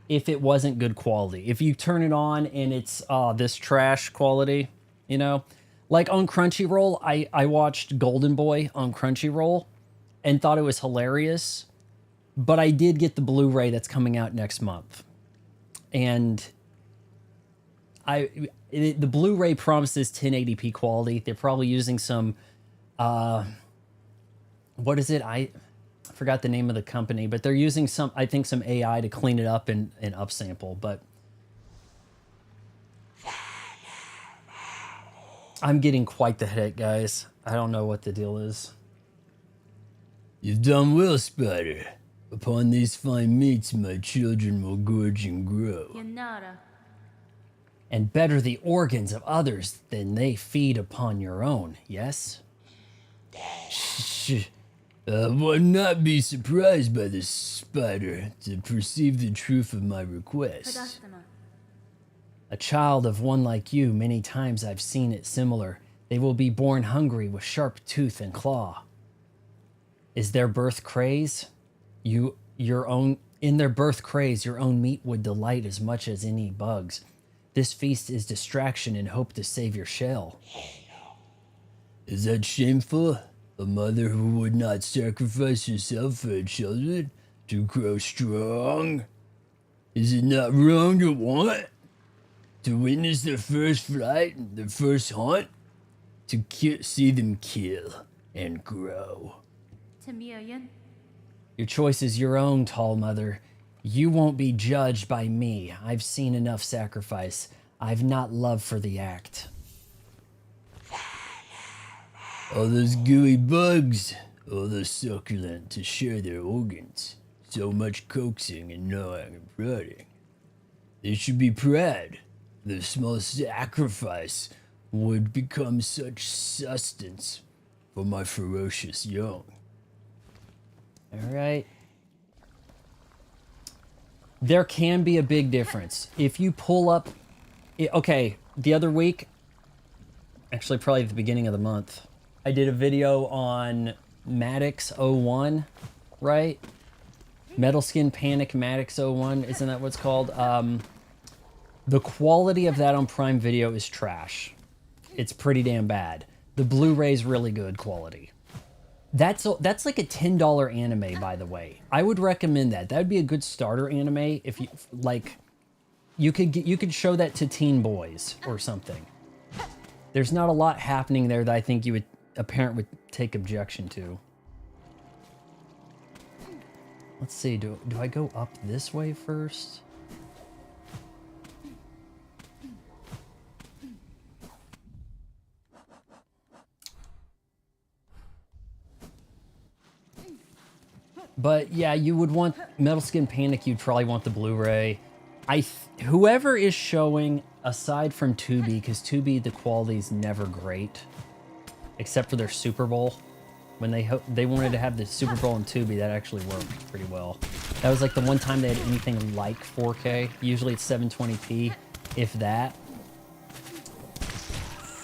if it wasn't good quality. If you turn it on and it's this trash quality, you know? Like on Crunchyroll, I watched Golden Boy on Crunchyroll and thought it was hilarious, but I did get the Blu-ray that's coming out next month. And the Blu-ray promises 1080p quality. They're probably using some, what is it? I forgot the name of the company, but they're using some, I think, some AI to clean it up and upsample. But I'm getting quite the headache, guys. I don't know what the deal is. You've done well, Spider. Upon these fine meats, my children will gorge and grow. Yanara. And better the organs of others than they feed upon your own, yes? Shh. I would not be surprised by this, Spider, to perceive the truth of my request. A child of one like you, many times I've seen it similar. They will be born hungry with sharp tooth and claw. Is their birth craze? In their birth craze, your own meat would delight as much as any bugs. This feast is distraction in hope to save your shell. Is that shameful? A mother who would not sacrifice herself for her children to grow strong? Is it not wrong to want? To witness their first flight, their first hunt? To see them kill and grow? Your choice is your own, Tall Mother. You won't be judged by me. I've seen enough sacrifice. I've not love for the act. All those gooey bugs, all those succulent to share their organs. So much coaxing and gnawing and prodding. They should be proud. The small sacrifice would become such sustenance for my ferocious young. All right. There can be a big difference. If you pull up... Okay, the other week, actually probably at the beginning of the month, I did a video on Maddox 01, right? Metal Skin Panic Maddox 01, isn't that what it's called? The quality of that on Prime Video is trash. It's pretty damn bad. The Blu-ray's really good quality. That's like a $10 anime, by the way. I would recommend that. That would be a good starter anime if you could show that to teen boys or something. There's not a lot happening there that I think a parent would take objection to. Let's see, do I go up this way first? But yeah, you would want Metal Skin Panic, you'd probably want the Blu-ray. Whoever is showing, aside from Tubi, because Tubi, the quality is never great, except for their Super Bowl. When they wanted to have the Super Bowl in Tubi, that actually worked pretty well. That was like the one time they had anything like 4K. Usually it's 720p, if that.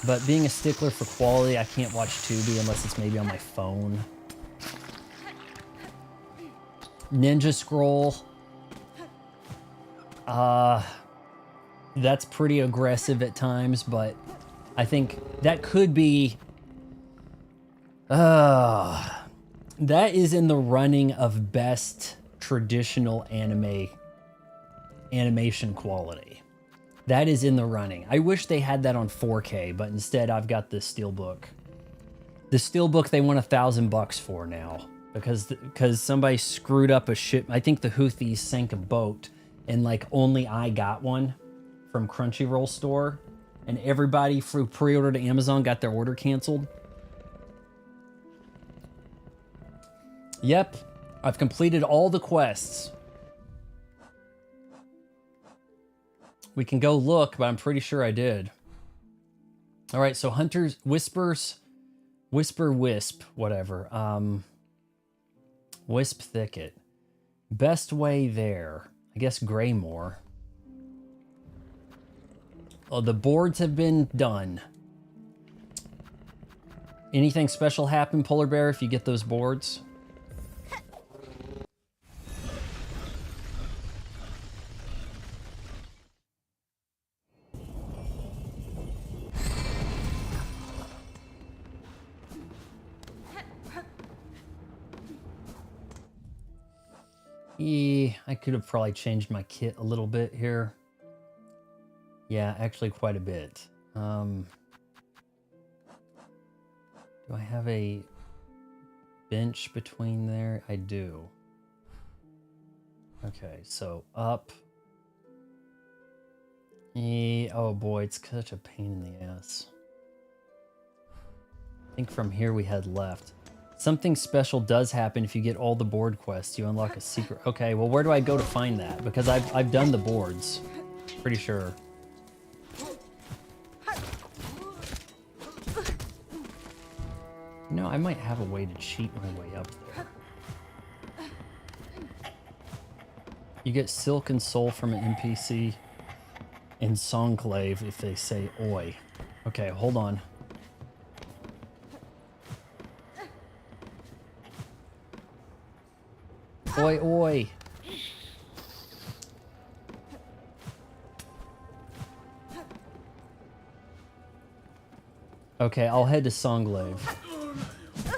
But being a stickler for quality, I can't watch Tubi unless it's maybe on my phone. Ninja Scroll. That's pretty aggressive at times, but I think that could be... that is in the running of best traditional animation quality. That is in the running. I wish they had that on 4K, but instead I've got the Steelbook. The Steelbook they want $1,000 for now because somebody screwed up a ship. I think the Houthis sank a boat and like only I got one from Crunchyroll store, and everybody through pre-order to Amazon got their order canceled. Yep, I've completed all the quests. We can go look, but I'm pretty sure I did. All right, so Hunter's Whispers, Whisper Wisp, whatever. Wisp Thicket. Best way there. I guess Greymoor. Oh, the boards have been done. Anything special happen, Polar Bear, if you get those boards? I could have probably changed my kit a little bit here. Yeah, actually quite a bit. Do I have a bench between there? I do. Okay, so up. Oh boy, it's such a pain in the ass. I think from here we head left. Something special does happen if you get all the board quests. You unlock a secret. Okay, well, where do I go to find that? Because I've done the boards. Pretty sure. No, I might have a way to cheat my way up there. You get Silk and Soul from an NPC in Songclave if they say oi. Okay, hold on. Oi, oi. Okay, I'll head to Songclave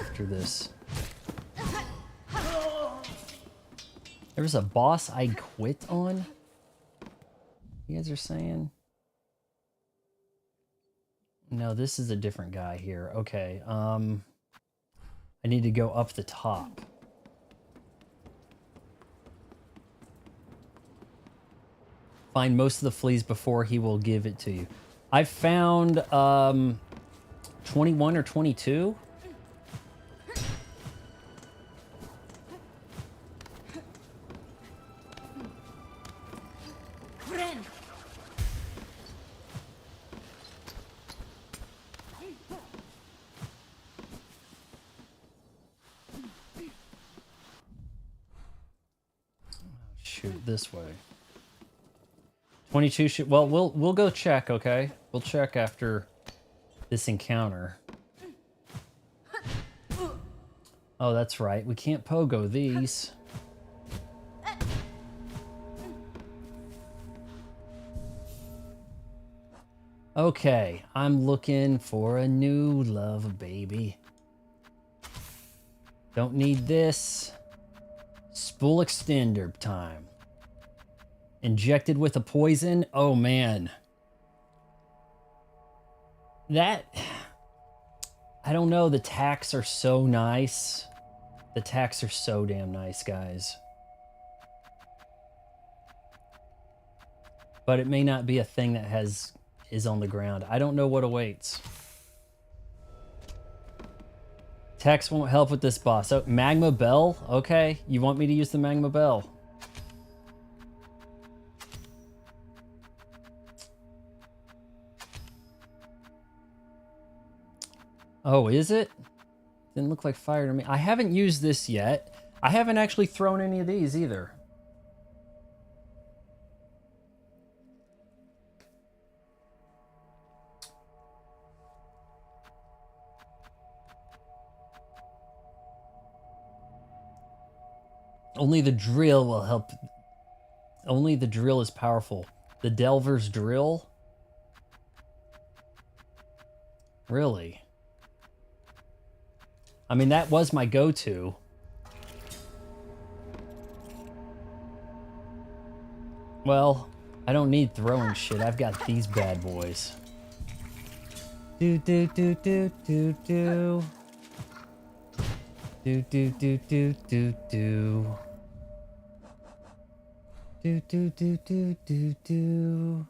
after this. There was a boss I quit on? You guys are saying? No, this is a different guy here. Okay, I need to go up the top. Find most of the fleas before he will give it to you. I found 21 or 22. Shoot, this way. 22 should, well, we'll go check, okay? We'll check after this encounter. Oh, that's right. We can't pogo these. Okay, I'm looking for a new love, baby. Don't need this. Spool extender time. Injected with a poison? Oh, man. That... I don't know, the tacks are so nice. The tacks are so damn nice, guys. But it may not be a thing that is on the ground. I don't know what awaits. Text won't help with this boss. Oh, Magma Bell? Okay, you want me to use the Magma Bell. Oh, is it? Didn't look like fire to me. I haven't used this yet. I haven't actually thrown any of these either. Only the drill will help. Only the drill is powerful. The Delver's drill? Really? I mean, that was my go-to. Well, I don't need throwing shit. I've got these bad boys. Do do do do do do. Do do do do do do. Do do do do do do.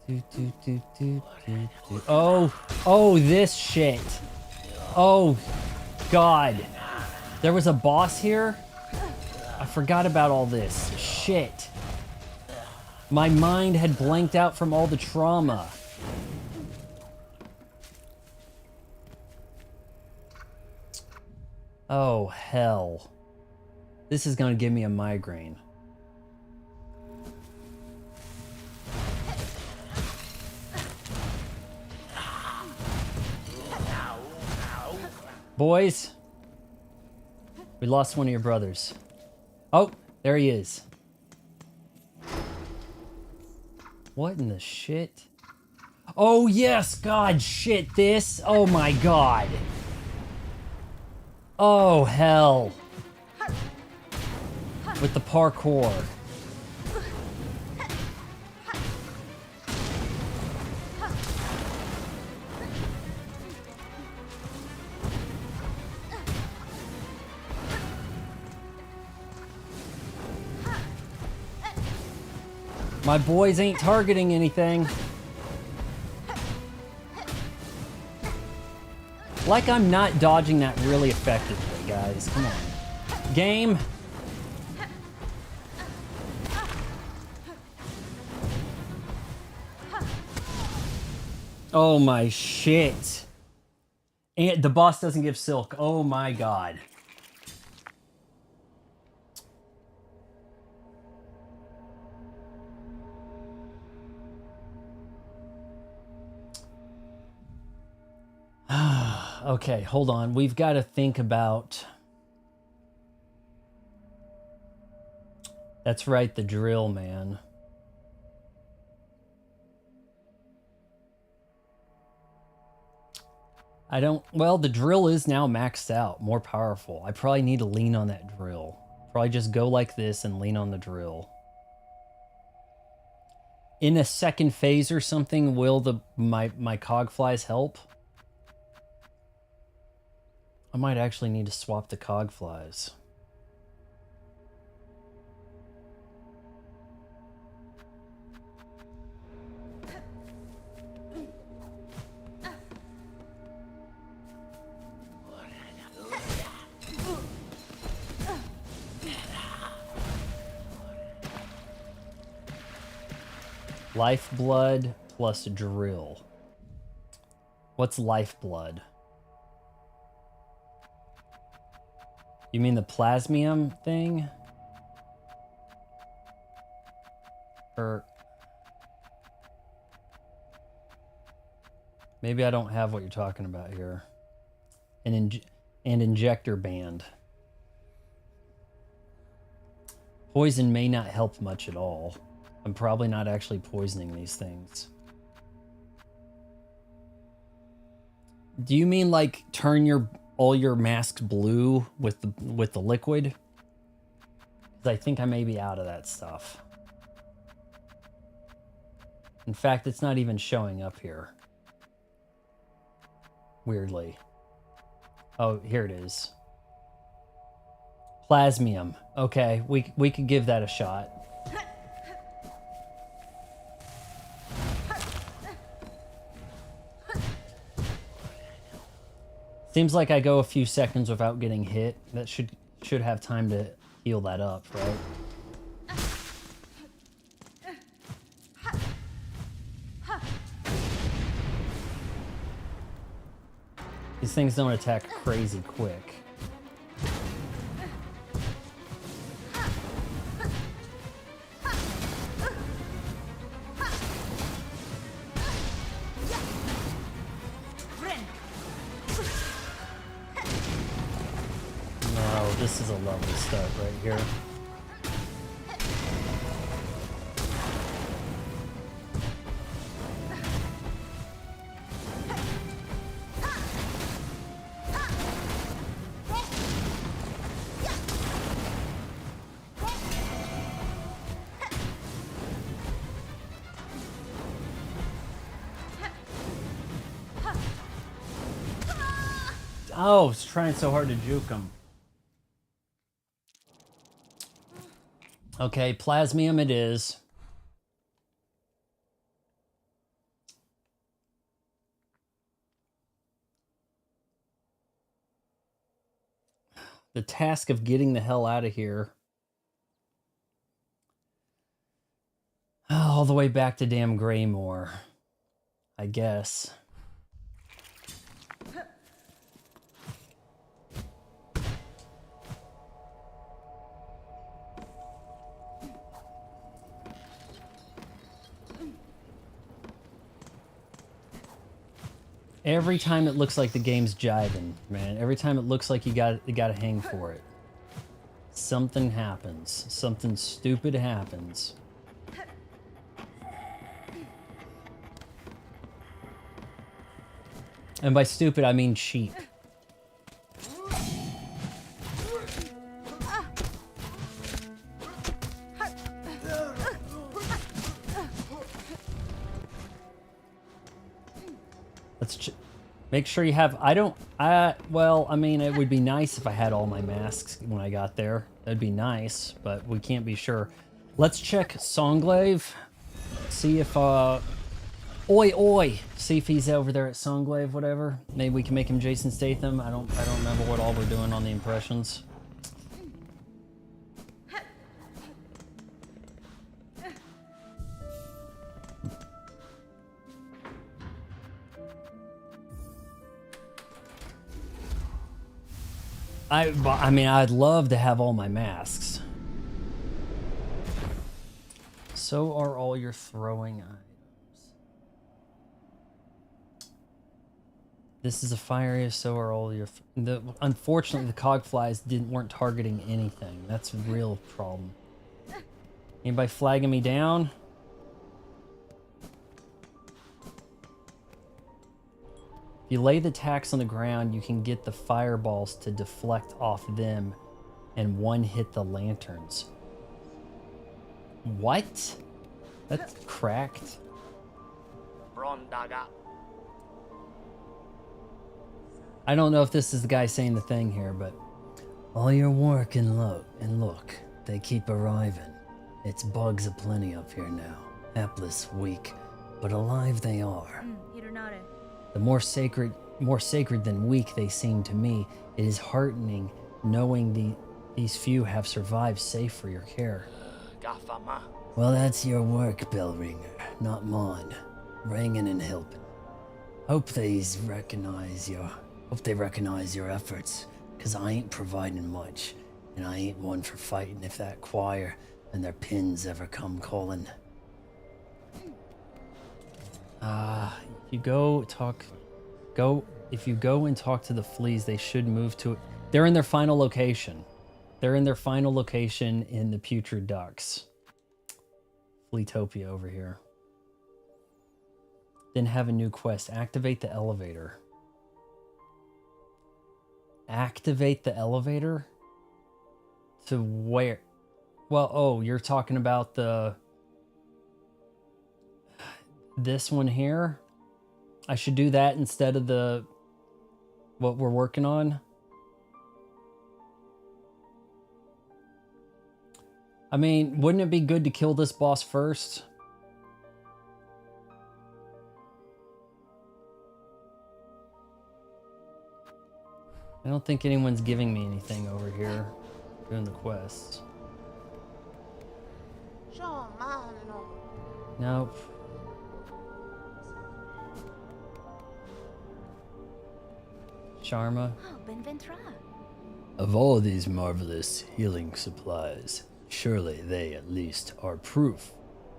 Do do do do do do. Oh, this shit. Oh, God. There was a boss here? I forgot about all this. Shit. My mind had blanked out from all the trauma. Oh, hell. This is gonna give me a migraine. Boys, we lost one of your brothers. Oh, there he is. What in the shit? Oh, yes, God, shit, this. Oh, my God. Oh, hell. With the parkour. My boys ain't targeting anything. Like I'm not dodging that really effectively, guys. Come on. Game. Oh my shit. And the boss doesn't give silk. Oh my God. Okay, hold on. We've got to think about... That's right, the drill, man. I don't... Well, the drill is now maxed out, more powerful. I probably need to lean on that drill. Probably just go like this and lean on the drill. In a second phase or something, will my cog flies help? I might actually need to swap the cog flies. Lifeblood plus drill. What's lifeblood? You mean the plasmium thing? Or... Maybe I don't have what you're talking about here. An injector band. Poison may not help much at all. I'm probably not actually poisoning these things. Do you mean like turn all your masks blue with the liquid? Because I think I may be out of that stuff. In fact, it's not even showing up here. weirdly. Oh, here it is. Plasmium. Okay, we could give that a shot. Seems like I go a few seconds without getting hit. That should have time to heal that up, right? These things don't attack crazy quick. No, this is a lovely start right here. Oh, it's trying so hard to juke him. Okay, Plasmium it is. The task of getting the hell out of here. All the way back to damn Greymore, I guess. Every time it looks like the game's jiving, man. Every time it looks like you gotta hang for it. Something happens. Something stupid happens. And by stupid, I mean cheap. Let's make sure you have... well, I mean, it would be nice if I had all my masks when I got there. That'd be nice, but we can't be sure. Let's check Songglaive. See if, Oi, oi! See if he's over there at Songglaive, whatever. Maybe we can make him Jason Statham. I don't remember what all we're doing on the impressions. I mean, I'd love to have all my masks. So are all your throwing items. This is a fire area, so are all your... Unfortunately, the cogflies weren't targeting anything. That's a real problem. Anybody flagging me down? If you lay the tacks on the ground, you can get the fireballs to deflect off them and one-hit the lanterns. What? That's cracked. I don't know if this is the guy saying the thing here, but... All your work and look, they keep arriving. It's bugs aplenty up here now. Hapless, weak, but alive they are. The more sacred than weak they seem to me. It is heartening knowing these few have survived safe for your care. Well, that's your work, Bellringer, not mine. Ringing and helping. Hope they recognize your efforts, cause I ain't providing much, and I ain't one for fighting if that choir and their pins ever come calling. If you go and talk to the fleas, they should move to it. They're in their final location. They're in their final location in the Putrid Ducks. Fleetopia over here. Then have a new quest. Activate the elevator. Activate the elevator? To where? Well, oh, you're talking about this one here? I should do that instead of the what we're working on. I mean, wouldn't it be good to kill this boss first? I don't think anyone's giving me anything over here doing the quests. Nope. Sharma. Of all these marvelous healing supplies, surely they at least are proof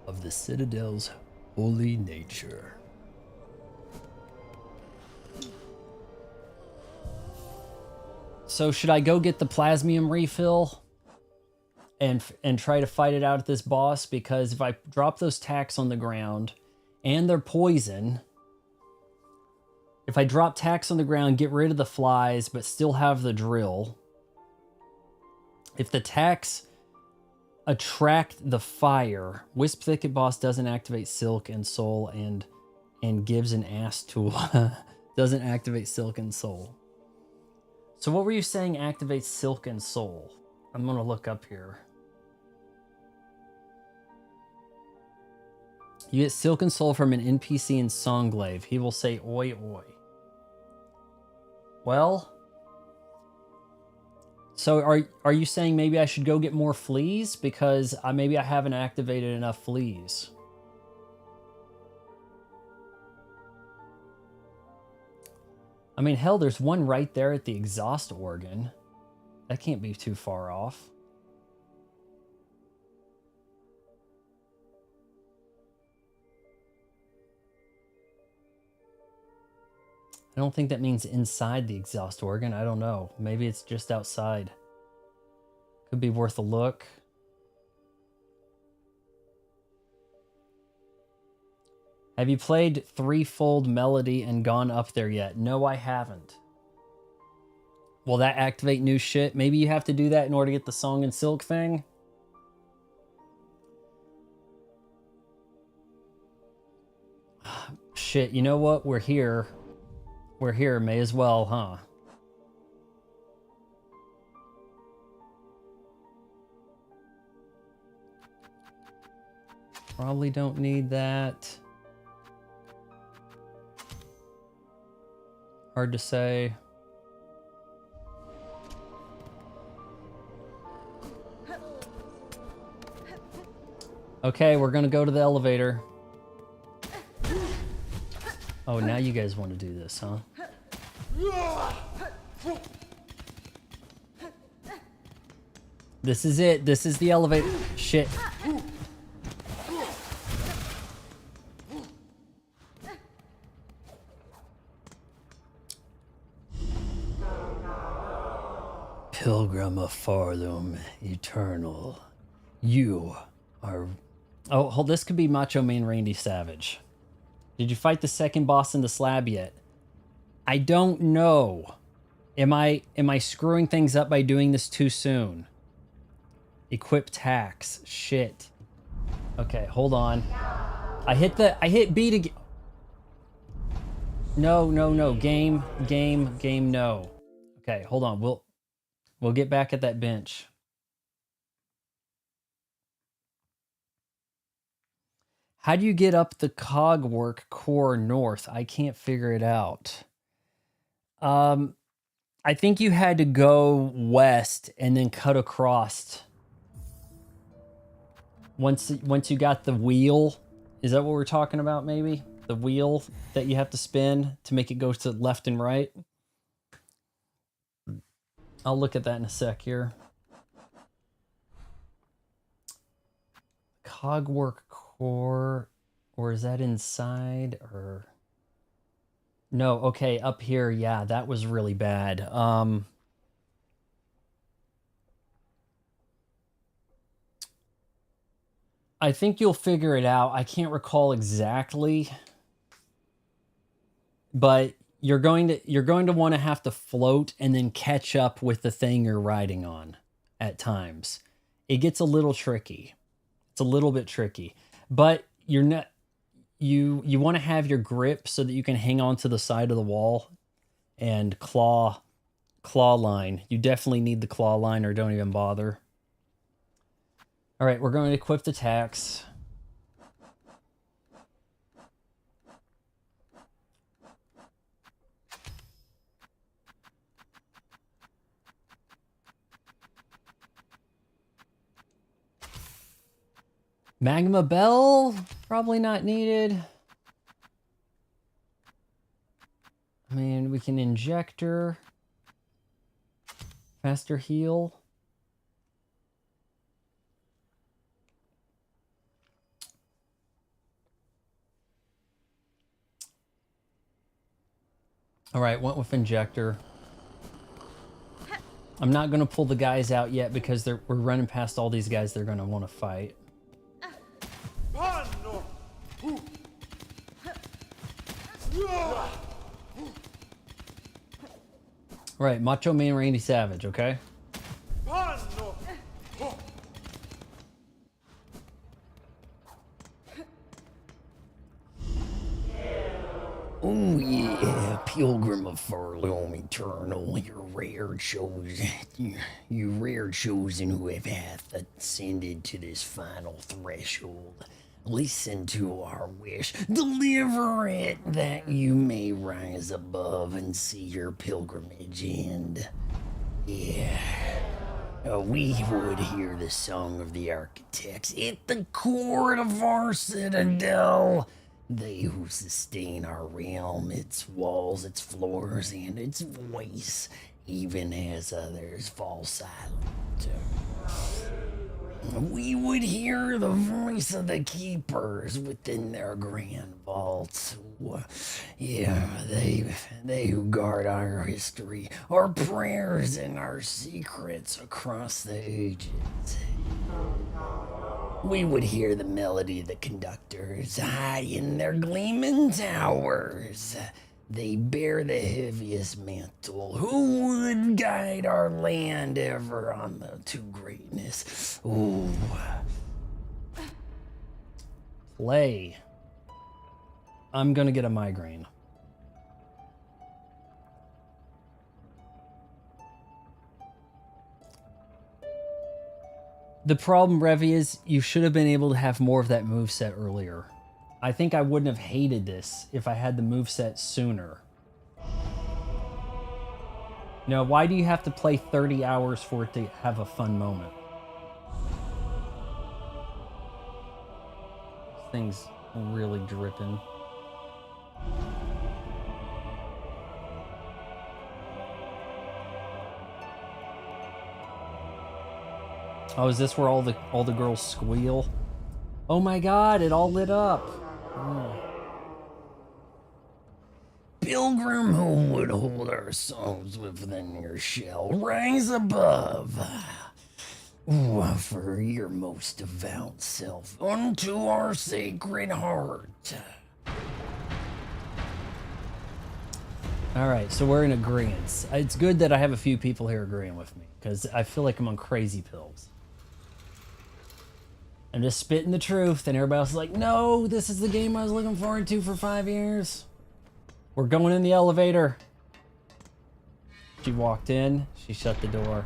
of the Citadel's holy nature. So should I go get the plasmium refill and try to fight it out at this boss? Because if I drop those tacks on the ground and they're poison, if I drop tacks on the ground, get rid of the flies, but still have the drill, if the tacks attract the fire, Wisp Thicket boss doesn't activate Silk and Soul, and gives an ass tool doesn't activate Silk and Soul. So what were you saying activates Silk and Soul? I'm gonna look up here. You get Silk and Soul from an NPC in Songglaive. He will say oi oi. Well, so are you saying maybe I should go get more fleas? Because maybe I haven't activated enough fleas. I mean, hell, there's one right there at the exhaust organ. That can't be too far off. I don't think that means inside the exhaust organ. I don't know. Maybe it's just outside. Could be worth a look. Have you played Threefold Melody and gone up there yet? No, I haven't. Will that activate new shit? Maybe you have to do that in order to get the Song and Silk thing? Shit, you know what? We're here. We're here, may as well, huh? Probably don't need that. Hard to say. Okay, we're gonna go to the elevator. Oh, now you guys want to do this, huh? This is it. This is the elevator. Shit. Pilgrim of Farlum, eternal. You are... Oh, hold, this could be Macho Man Randy Savage. Did you fight the second boss in the slab yet? I don't know. Am I screwing things up by doing this too soon? Equip tax. Shit. Okay, hold on. I hit B to... No. Game, no. Okay, hold on. We'll get back at that bench. How do you get up the Cogwork core north? I can't figure it out. I think you had to go west and then cut across. Once you got the wheel, is that what we're talking about? Maybe the wheel that you have to spin to make it go to left and right. I'll look at that in a sec here. Cogwork core, or is that inside or... No, okay, up here, yeah, that was really bad. I think you'll figure it out. I can't recall exactly, but you're going to want to have to float and then catch up with the thing you're riding on at times. It gets a little tricky. It's a little bit tricky, but you're not... You want to have your grip so that you can hang on to the side of the wall and claw line. You definitely need the claw line, or don't even bother. All right, we're going to equip the tax. Magma Bell, probably not needed. I mean, we can injector. Faster heal. All right, went with injector. I'm not going to pull the guys out yet because we're running past all these guys they're going to want to fight. Right, Macho Man Randy Savage, okay? Oh yeah, Pilgrim of Furlong Eternal, you rare chosen who have hath ascended to this final threshold. Listen to our wish, deliver it, that you may rise above and see your pilgrimage end. Yeah. We would hear the song of the architects at the core of our citadel. They who sustain our realm, its walls, its floors, and its voice, even as others fall silent. We would hear the voice of the keepers within their grand vaults. Yeah, they who guard our history, our prayers, and our secrets across the ages. We would hear the melody of the conductors high in their gleaming towers. They bear the heaviest mantle. Who would guide our land ever on to greatness? Ooh. Play. I'm gonna get a migraine. The problem, Revy, is you should have been able to have more of that moveset earlier. I think I wouldn't have hated this if I had the moveset sooner. No, why do you have to play 30 hours for it to have a fun moment? This thing's really dripping. Oh, is this where all the girls squeal? Oh my god, it all lit up. Oh. Pilgrim who would hold our souls within your shell, rise above. Offer your most devout self unto our sacred heart. Alright, so we're in agreement. It's good that I have a few people here agreeing with me, because I feel like I'm on crazy pills. I'm just spitting the truth, and everybody else is like, no, this is the game I was looking forward to for 5 years. We're going in the elevator. She walked in, she shut the door.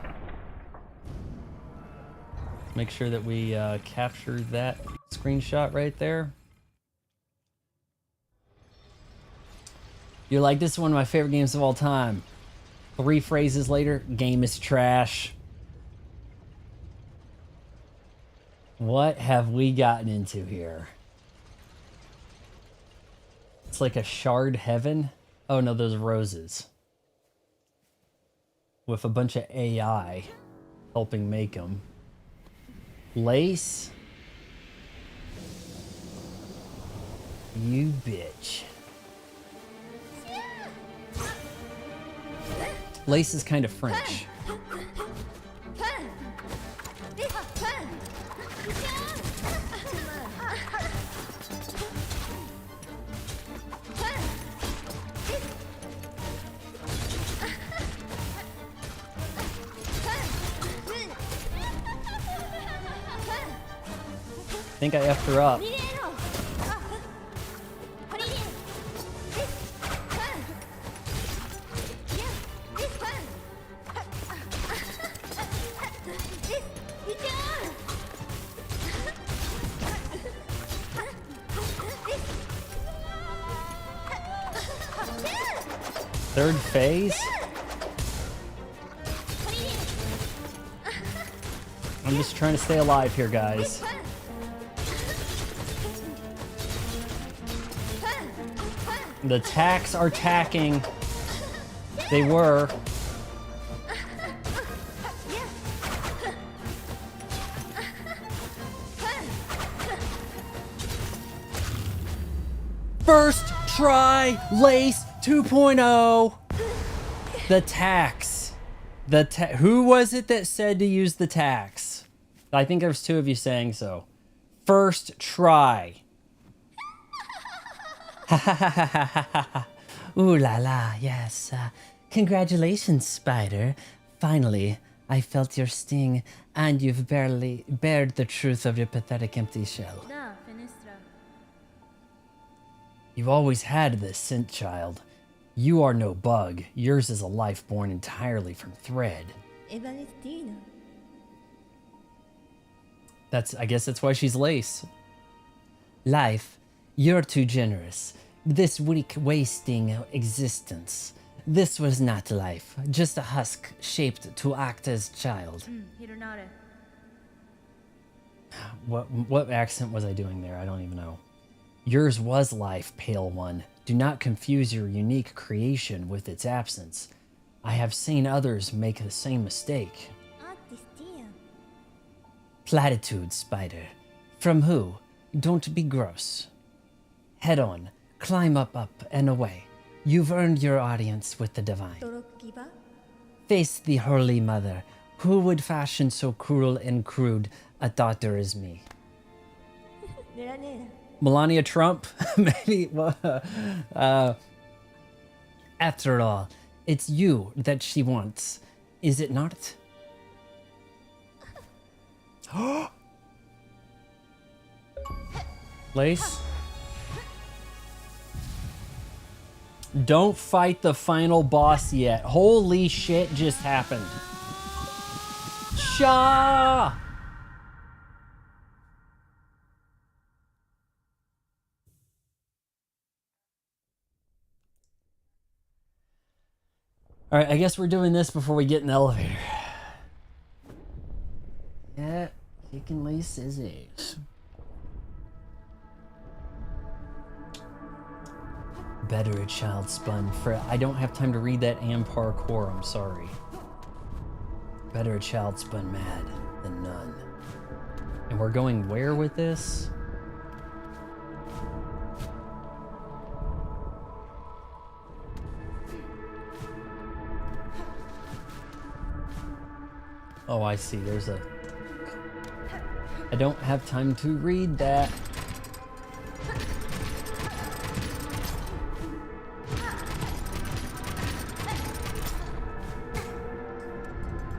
Make sure that we capture that screenshot right there. You're like, this is one of my favorite games of all time. 3 phrases later, game is trash. What have we gotten into here? It's like a shard heaven. Oh no, those roses. With a bunch of AI helping make them. Lace? You bitch. Lace is kind of French. I think I effed her up. Third phase? I'm just trying to stay alive here, guys. The tacks are tacking. They were. First try, Lace 2.0. The tax. Who was it that said to use the tax? I think there's two of you saying so. First try. Ooh la la, yes. Congratulations, Spider. Finally, I felt your sting, and you've barely bared the truth of your pathetic empty shell. You've always had this scent, child. You are no bug. Yours is a life born entirely from thread. I guess that's why she's Lace. Life, you're too generous. This weak, wasting existence. This was not life, just a husk shaped to act as child. What accent was I doing there? I don't even know. Yours was life, Pale One. Do not confuse your unique creation with its absence. I have seen others make the same mistake. Platitude, Spider. From who? Don't be gross. Head on. Climb up, and away. You've earned your audience with the divine. Face the Holy Mother. Who would fashion so cruel and crude a daughter as me? Melania Trump? Maybe. After all, it's you that she wants, is it not? Lace? Don't fight the final boss yet. Holy shit just happened. Shaw! Alright, I guess we're doing this before we get in the elevator. Yeah, kicking Lace's ass. Better a child spun for... I don't have time to read that and parkour, I'm sorry. Better a child spun mad than none. And we're going where with this? Oh, I see. There's a... I don't have time to read that.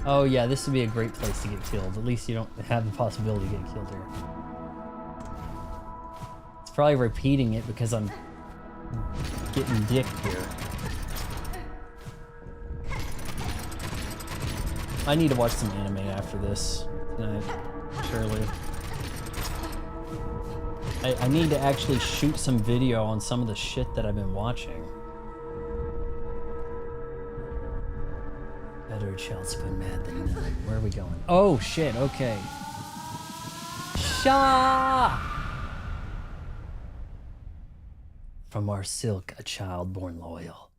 Oh yeah, this would be a great place to get killed. At least you don't have the possibility to get killed here. It's probably repeating it because I'm getting dicked here. I need to watch some anime after this tonight, surely. I need to actually shoot some video on some of the shit that I've been watching. Better child spin mad than none. Where are we going? Oh shit, okay. Sha! From our silk, a child born loyal.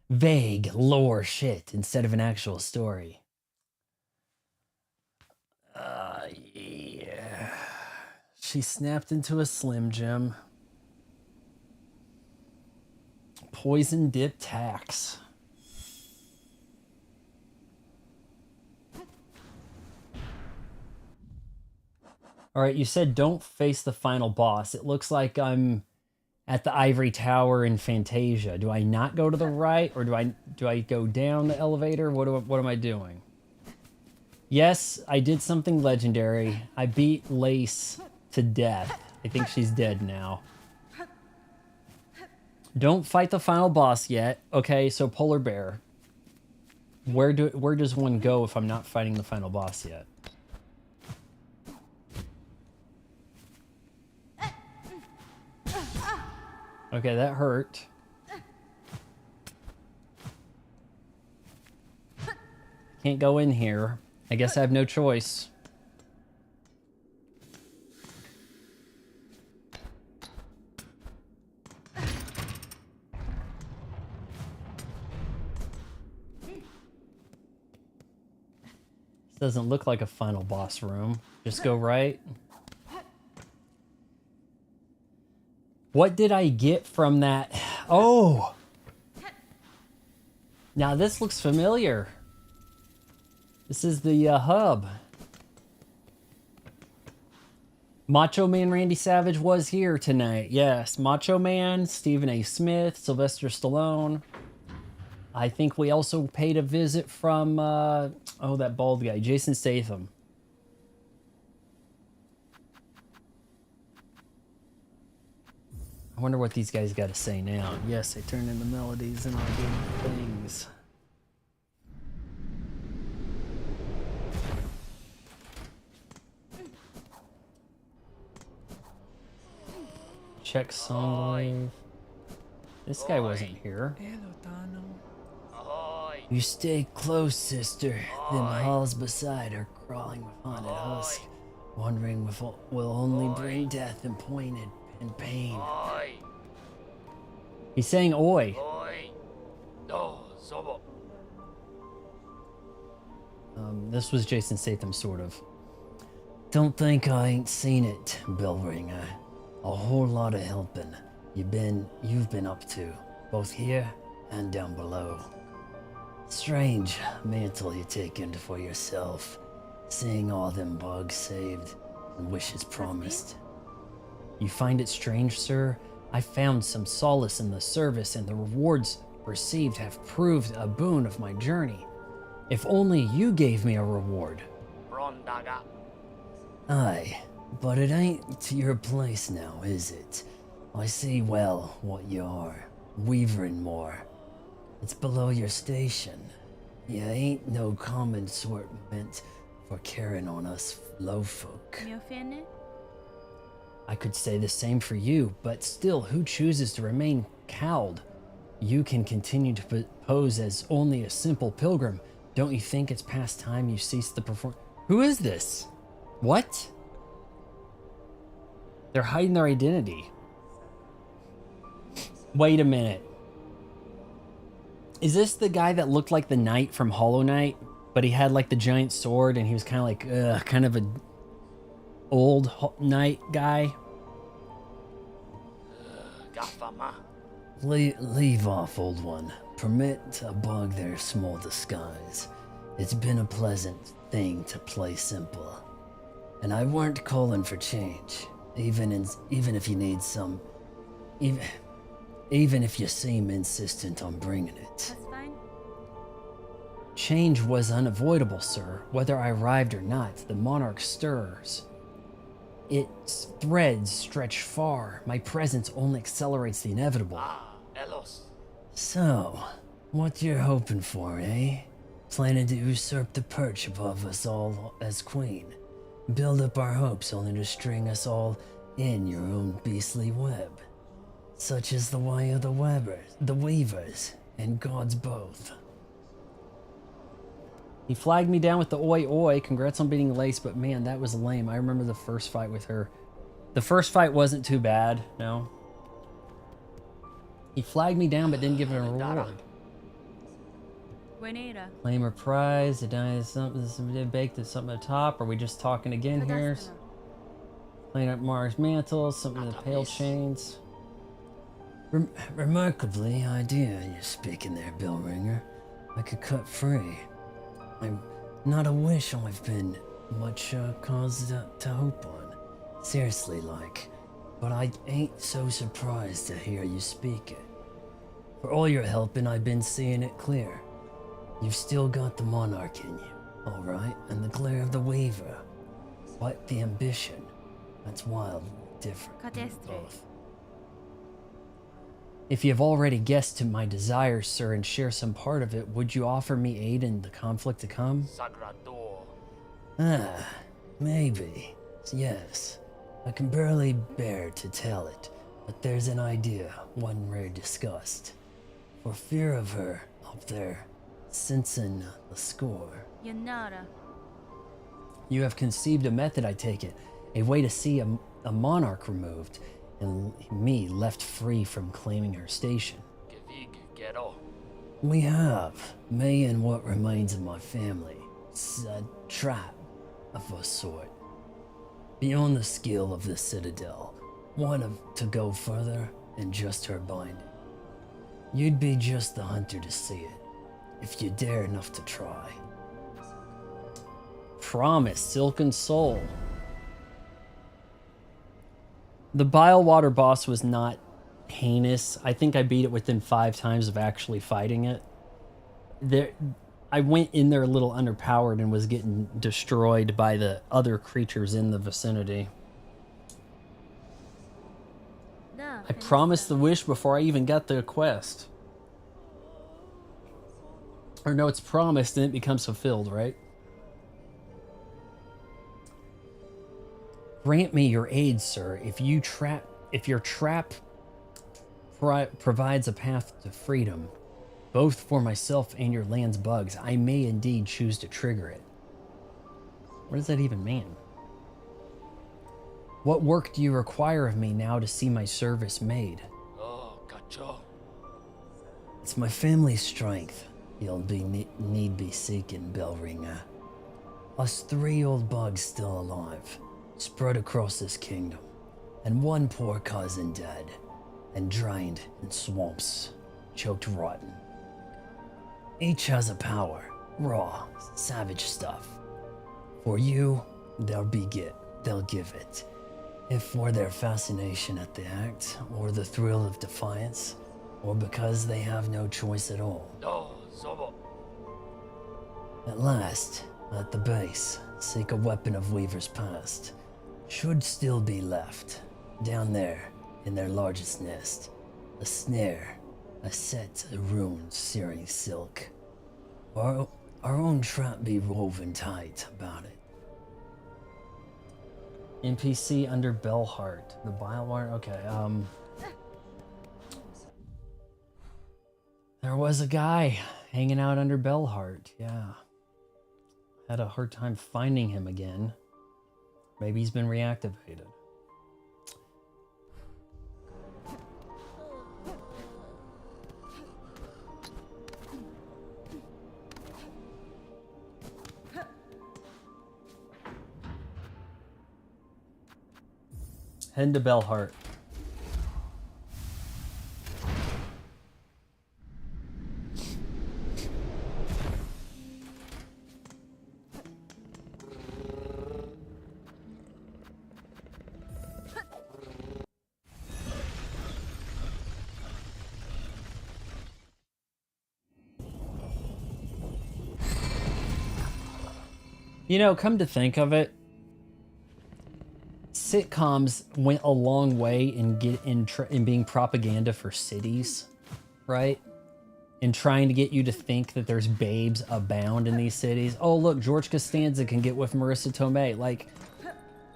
Vague lore shit instead of an actual story. Yeah. She snapped into a Slim Jim. Poison dip tax. Alright, you said don't face the final boss. It looks like I'm at the Ivory Tower in Fantasia. Do I not go to the right, or do I go down the elevator? What am I doing? Yes, I did something legendary. I beat Lace to death. I think she's dead now. Don't fight the final boss yet. Okay, so Polar Bear. Where does one go if I'm not fighting the final boss yet? Okay, that hurt. Can't go in here. I guess I have no choice. This doesn't look like a final boss room. Just go right. What did I get from that? Oh! Now this looks familiar. This is the hub. Macho Man Randy Savage was here tonight. Yes, Macho Man, Stephen A. Smith, Sylvester Stallone. I think we also paid a visit from, oh, that bald guy, Jason Statham. I wonder what these guys got to say now. Yes, I turned into melodies and I do things. Check song wave. This guy wasn't here. You stay close, sister. Them halls beside are crawling with haunted husk. Wandering will only bring death and pointed and pain. He's saying oi. This was Jason Statham, sort of. Don't think I ain't seen it, Bellringer. A whole lot of helping you've been up to, both here and down below. Strange mantle you taken for yourself, seeing all them bugs saved and wishes promised. You find it strange, sir? I found some solace in the service, and the rewards received have proved a boon of my journey. If only you gave me a reward. Aye, but it ain't to your place now, is it? I see well what you are, weavering more. It's below your station. You ain't no common sort meant for carrying on us low folk. I could say the same for you, but still, who chooses to remain cowed? You can continue to pose as only a simple pilgrim. Don't you think it's past time you cease the perform? Who is this? What? They're hiding their identity. Wait a minute. Is this the guy that looked like the knight from Hollow Knight, but he had like the giant sword and he was kind of like, kind of a old knight guy? Leave off, old one. Permit a bug their small disguise. It's been a pleasant thing to play simple. And I weren't calling for change. Even if you need some... Even if you seem insistent on bringing it. That's fine. Change was unavoidable, sir. Whether I arrived or not, the monarch stirs. Its threads stretch far. My presence only accelerates the inevitable. So, what you're hoping for, eh? Planning to usurp the perch above us all as queen. Build up our hopes only to string us all in your own beastly web. Such is the way of the weavers, and gods both. He flagged me down with the oi oi. Congrats on beating Lace, but man, that was lame. I remember the first fight with her. The first fight wasn't too bad, no. He flagged me down but didn't give it a reward. Buenera. Claim her prize, did I something baked at something at the top? Are we just talking again here? Clean up Mars mantle, something with the pale chains. Remarkably idea you're speaking there, Bellringer. I could cut free. I'm not a wish I've been much cause to hope on. Seriously, like. But I ain't so surprised to hear you speak it. For all your helping, I've been seeing it clear. You've still got the monarch in you, alright? And the glare of the weaver. But the ambition, that's wildly different. Both. If you've already guessed to my desires, sir, and share some part of it, would you offer me aid in the conflict to come? Maybe. Yes. I can barely bear to tell it, but there's an idea, one rare discussed. For fear of her, up there, Sensing the score. Yanara. You have conceived a method, I take it. A way to see a monarch removed, and me left free from claiming her station. We have, me and what remains of my family. It's a trap of a sort. Beyond the skill of the citadel, to go further than just her binding. You'd be just the hunter to see it, if you dare enough to try. Promise, Silken Soul. The Bilewater boss was not heinous. I think I beat it within 5 times of actually fighting it. I went in there a little underpowered and was getting destroyed by the other creatures in the vicinity. I promised the wish before I even got the quest. Or no, it's promised and it becomes fulfilled, right? Grant me your aid, sir, if your trap provides a path to freedom, both for myself and your land's bugs. I may indeed choose to trigger it. What does that even mean? What work do you require of me now to see my service made? Oh, gotcha. It's my family's strength you'll need be seeking, Bellringer. Us 3 old bugs still alive, spread across this kingdom, and 1 poor cousin dead, and drained in swamps, choked rotten. Each has a power, raw, savage stuff. For you, they'll give it. If for their fascination at the act, or the thrill of defiance, or because they have no choice at all. At last, at the base, seek a weapon of Weaver's past. Should still be left, down there, in their largest nest. A snare, a set of runes searing silk. Our own trap be woven tight about it. NPC under Bellheart. The Bilewater. Okay. There was a guy hanging out under Bellheart. Yeah. Had a hard time finding him again. Maybe he's been reactivated. Head to Bellheart. You know, come to think of it, sitcoms went a long way in being propaganda for cities, right? In trying to get you to think that there's babes abound in these cities. Oh, look, George Costanza can get with Marissa Tomei. Like,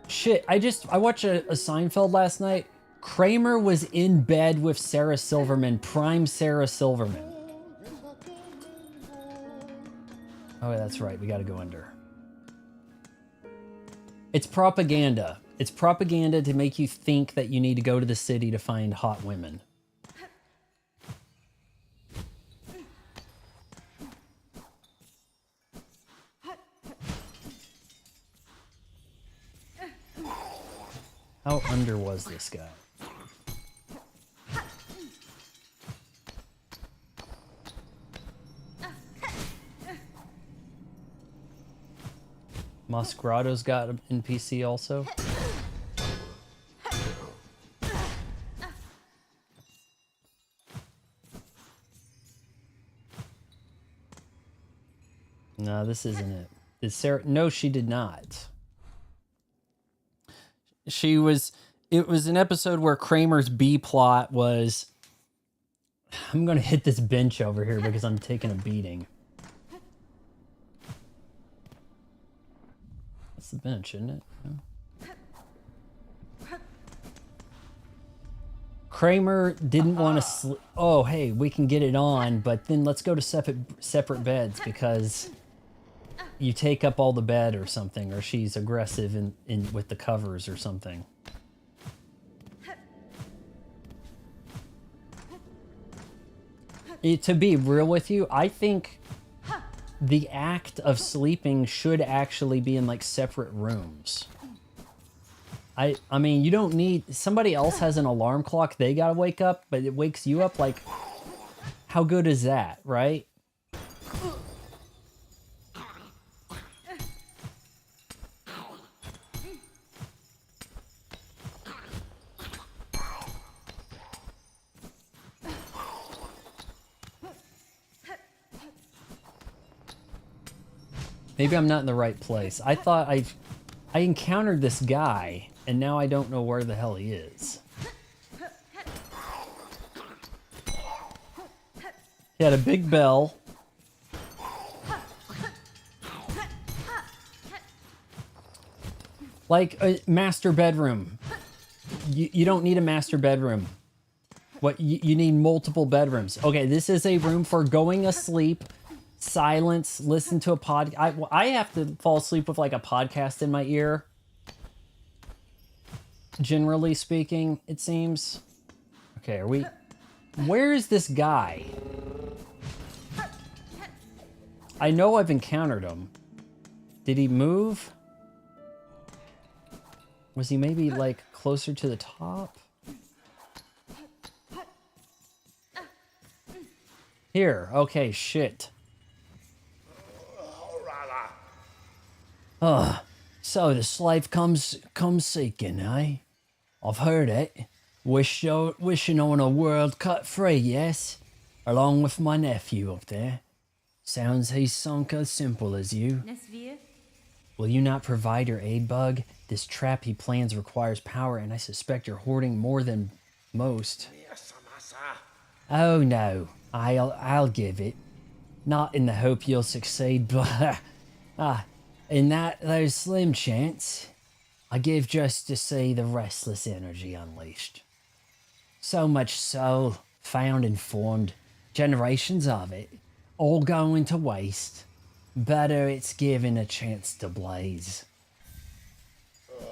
shit, I watched a Seinfeld last night. Kramer was in bed with Sarah Silverman, prime Sarah Silverman. Oh, that's right, we gotta go under. It's propaganda. It's propaganda to make you think that you need to go to the city to find hot women. How under was this guy? Moscrato's got an NPC also. No, this isn't it. Did Sarah? No, she did not. It was an episode where Kramer's B plot was, I'm going to hit this bench over here because I'm taking a beating. That's the bench, isn't it? Yeah. Kramer didn't want to sleep. Oh, hey, we can get it on, but then let's go to separate beds because you take up all the bed or something, or she's aggressive in with the covers or something. To be real with you, I think the act of sleeping should actually be in like separate rooms. I mean, you don't need, somebody else has an alarm clock, they gotta wake up, but it wakes you up, like, how good is that, right? Maybe I'm not in the right place. I thought I encountered this guy, and now I don't know where the hell he is. He had a big bell. Like a master bedroom. You don't need a master bedroom. What you need multiple bedrooms. Okay, this is a room for going asleep. Silence, listen to a I have to fall asleep with like a podcast in my ear. Generally speaking, it seems. Okay, are we... Where is this guy? I know I've encountered him. Did he move? Was he maybe like closer to the top? Here, okay, shit. So the slave comes seeking, eh? I've heard it. Wishing on a world cut free, yes? Along with my nephew up there. Sounds he's sunk as simple as you. Will you not provide your aid, Bug? This trap he plans requires power, and I suspect you're hoarding more than most. Oh no, I'll give it. Not in the hope you'll succeed, but in those slim chance, I give just to see the restless energy unleashed. So much soul found and formed, generations of it, all going to waste. Better it's given a chance to blaze.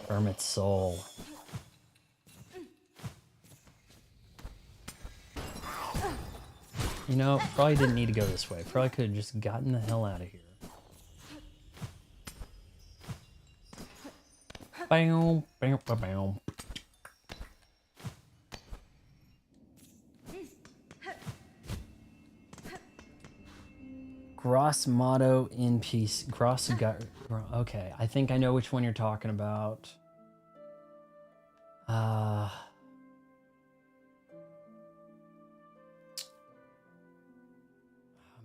Hermit's soul. You know, probably didn't need to go this way. Probably could have just gotten the hell out of here. Bam, bam, bam, bam. Gross motto in peace. Gross. Okay, I think I know which one you're talking about. I'm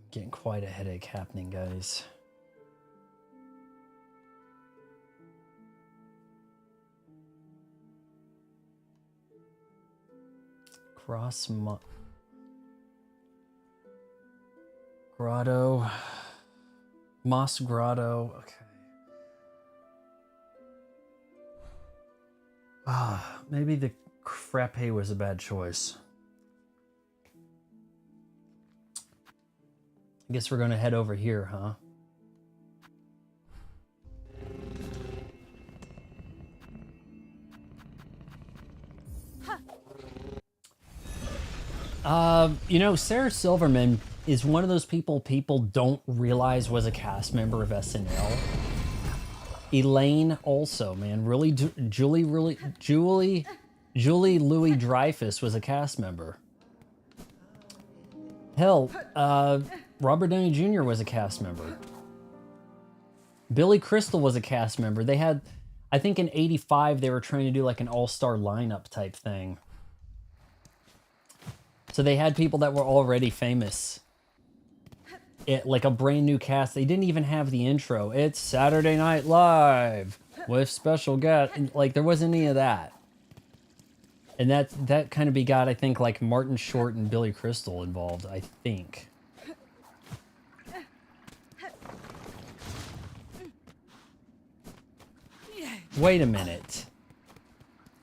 getting quite a headache happening, guys. Grotto. Moss Grotto. Okay. Maybe the frappe was a bad choice. I guess we're gonna head over here, huh? You know, Sarah Silverman is one of those people don't realize was a cast member of SNL. Elaine also, man, really, Julie Louis-Dreyfus was a cast member. Hell, Robert Downey Jr. was a cast member. Billy Crystal was a cast member. They had, I think in '85, they were trying to do like an all-star lineup type thing. So they had people that were already famous. Like a brand new cast. They didn't even have the intro. It's Saturday Night Live with special guest. Like there wasn't any of that. And that kind of begot, I think, like Martin Short and Billy Crystal involved, I think. Wait a minute.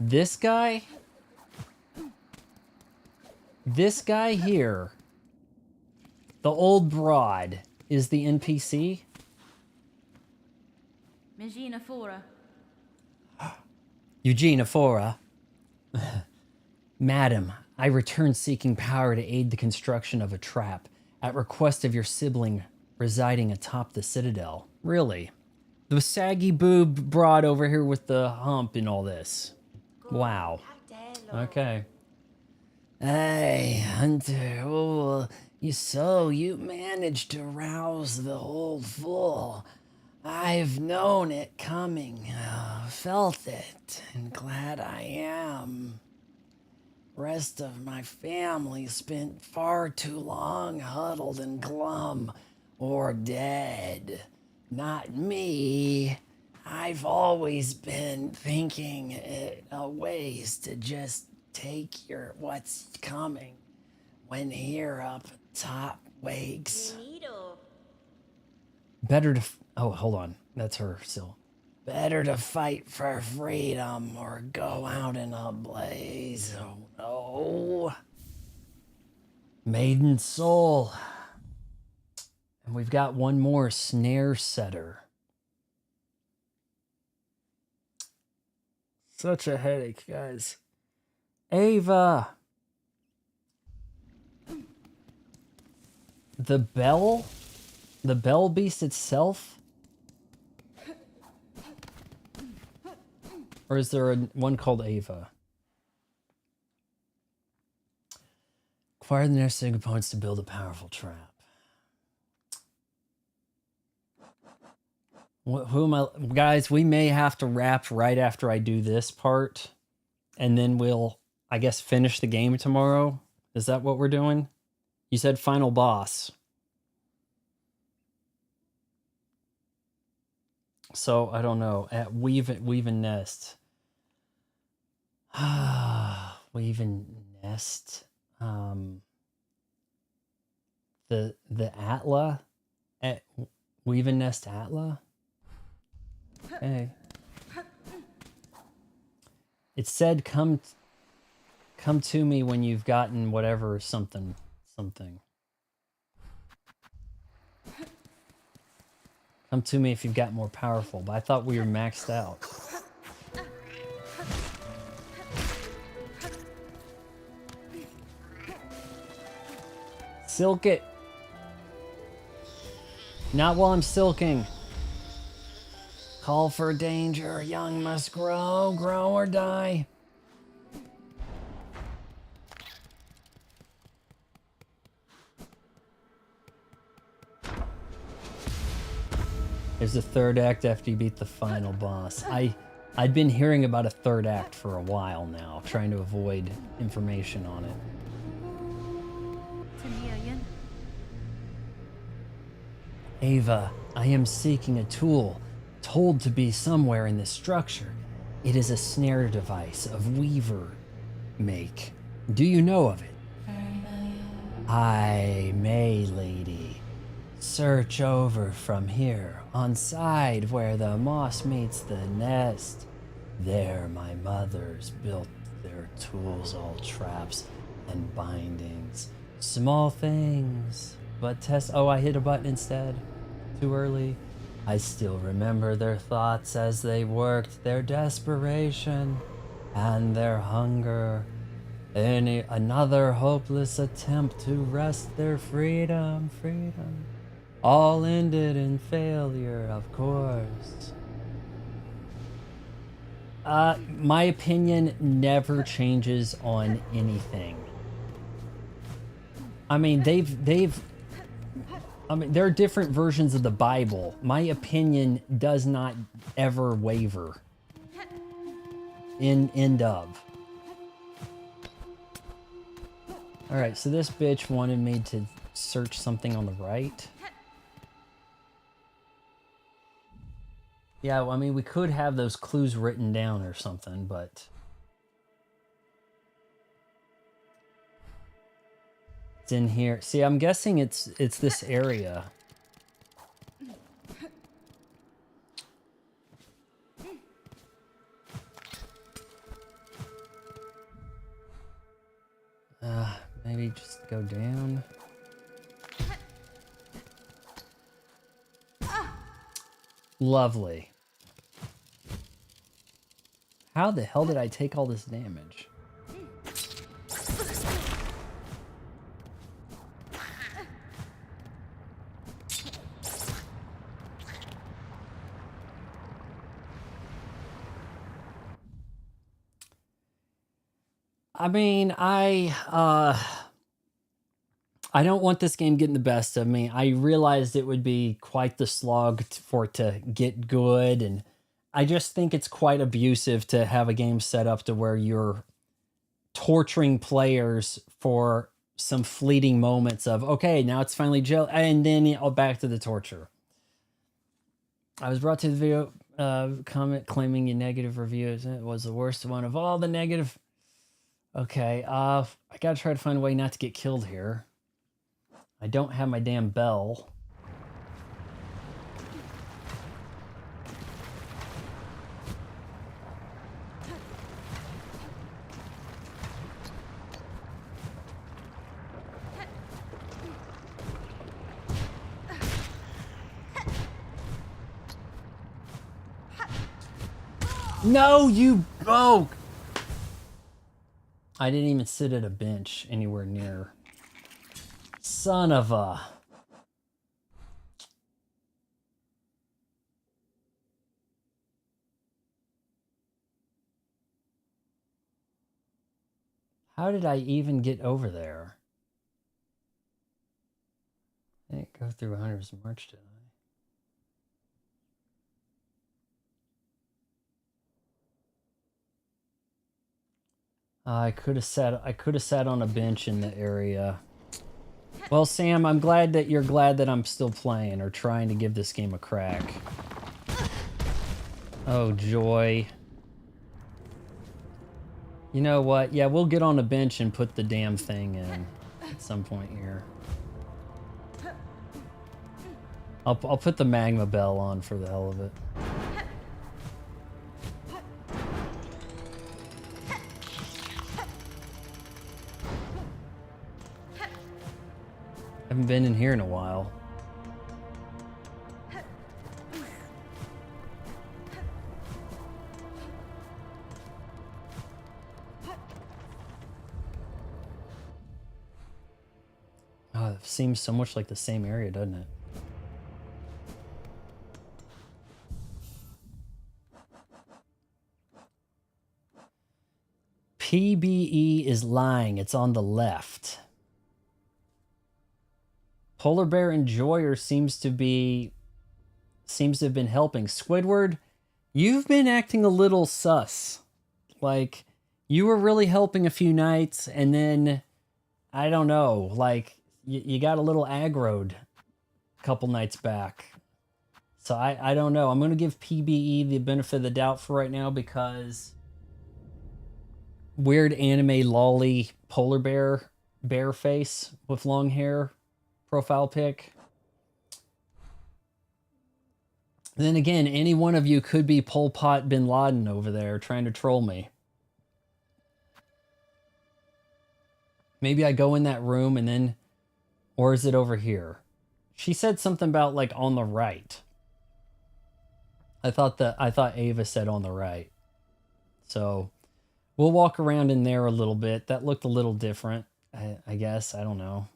This guy? This guy here, the old broad, is the NPC? Eugenia Fora. Madam, I return seeking power to aid the construction of a trap at request of your sibling residing atop the citadel. Really? The saggy boob broad over here with the hump and all this. Wow. Okay. Hey, Hunter. Oh, you managed to rouse the old fool. I've known it coming, felt it, and glad I am. Rest of my family spent far too long huddled and glum or dead. Not me. I've always been thinking ways to just take your what's coming when here up top wakes. Better to... oh, hold on. That's her still. Better to fight for freedom or go out in a blaze. Oh, no. Maiden Soul. And we've got one more snare setter. Such a headache, guys. Ava. The bell? The bell beast itself? Or is there one called Ava? Acquire the necessary components to build a powerful trap. Who am I? Guys, we may have to wrap right after I do this part. And then we'll, I guess, finish the game tomorrow. Is that what we're doing? You said final boss. So, I don't know. At Weave and Nest. Weave and Nest. The Atla? At Weave and Nest Atla? Okay. It said come to me when you've gotten whatever something. Come to me if you've got more powerful, but I thought we were maxed out. Silk it. Not while I'm silking. Call for danger. Young must grow or die. There's a third act after you beat the final boss. I'd been hearing about a third act for a while now, trying to avoid information on it. Ava, I am seeking a tool, told to be somewhere in this structure. It is a snare device of Weaver make. Do you know of it? I may, lady. Search over from here, on side where the moss meets the nest. There my mothers built their tools, all traps and bindings. Small things, but oh, I hit a button instead. Too early. I still remember their thoughts as they worked, their desperation and their hunger. Another hopeless attempt to wrest their freedom. All ended in failure, of course. My opinion never changes on anything. I mean, there are different versions of the Bible. My opinion does not ever waver. End of. Alright, so this bitch wanted me to search something on the right. Yeah, well, I mean, we could have those clues written down or something, but... it's in here. See, I'm guessing it's this area. Maybe Go down. Lovely. How the hell did I take all this damage? I mean, I don't want this game getting the best of me. I realized it would be quite the slog for it to get good, and I just think it's quite abusive to have a game set up to where you're torturing players for some fleeting moments of, okay, now it's finally gel, and then back to the torture. I was brought to the video comment claiming your negative reviews. It was the worst one of all the negative. Okay, I gotta try to find a way not to get killed here. I don't have my damn bell. No, you... Oh! I didn't even sit at a bench anywhere near. Son of a... How did I even get over there? I didn't go through 100's March, did I? I could have sat on a bench in the area. Well, Sam, I'm glad that you're glad that I'm still playing or trying to give this game a crack. Oh, joy. You know what? Yeah, we'll get on a bench and put the damn thing in at some point here. I'll put the magma bell on for the hell of it. Haven't been in here in a while. Oh, it seems so much like the same area, doesn't it? PBE is lying. It's on the left. Polar Bear Enjoyer seems to have been helping. Squidward, you've been acting a little sus. Like, you were really helping a few nights, and then, I don't know, like, you got a little aggroed a couple nights back. So I don't know. I'm going to give PBE the benefit of the doubt for right now because weird anime lolly polar bear face with long hair profile pic. Then again, any one of you could be Pol Pot bin Laden over there trying to troll me. Maybe I go in that room and then, or is it over here? She said something about like on the right. I thought Ava said on the right. So we'll walk around in there a little bit. That looked a little different, I guess. I don't know.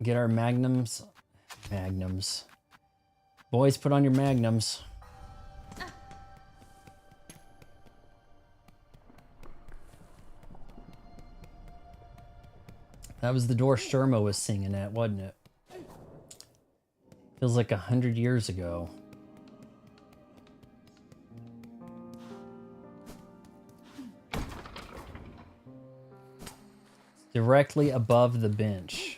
Get our magnums. Magnums. Boys, put on your magnums. That was the door Sherma was singing at, wasn't it? Feels like 100 years ago. Directly above the bench.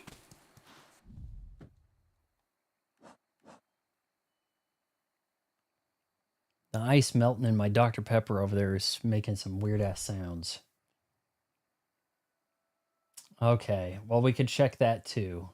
The ice melting in my Dr. Pepper over there is making some weird-ass sounds. Okay, well, we could check that too.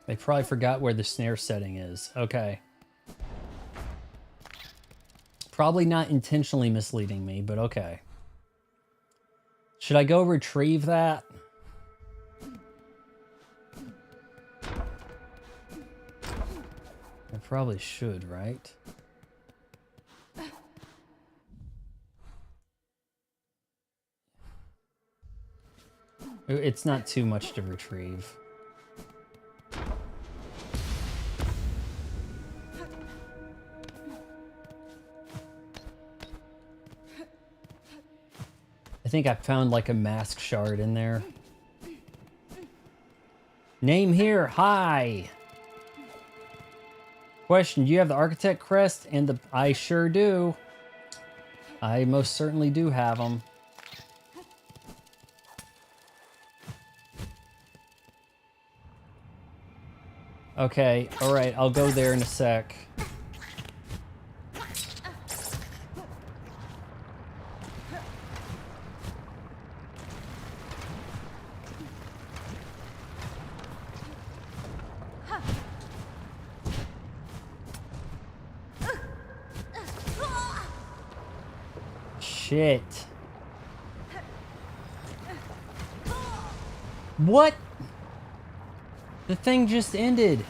They probably forgot where the snare setting is. Okay. Probably not intentionally misleading me, but okay. Should I go retrieve that? I probably should, right? It's not too much to retrieve. I think I found like a mask shard in there. Name here, hi! Question, do you have the architect crest? And the... I sure do. I most certainly do have them. Okay, alright, I'll go there in a sec. Shit. What? The thing just ended.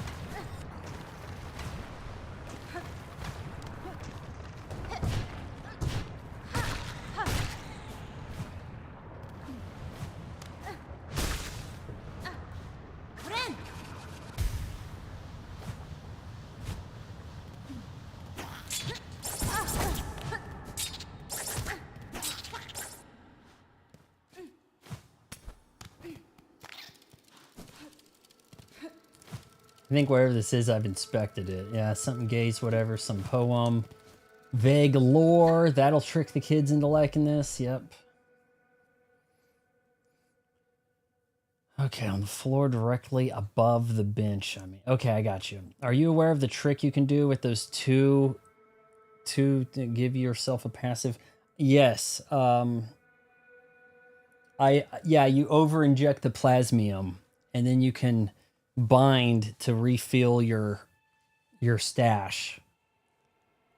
I think wherever this is, I've inspected it. Yeah, something gaze, whatever, some poem. Vague lore, that'll trick the kids into liking this, yep. Okay, on the floor directly above the bench. I mean, okay, I got you. Are you aware of the trick you can do with those two to give yourself a passive? Yes. Yeah, you over inject the plasmium and then you can bind to refill your stash.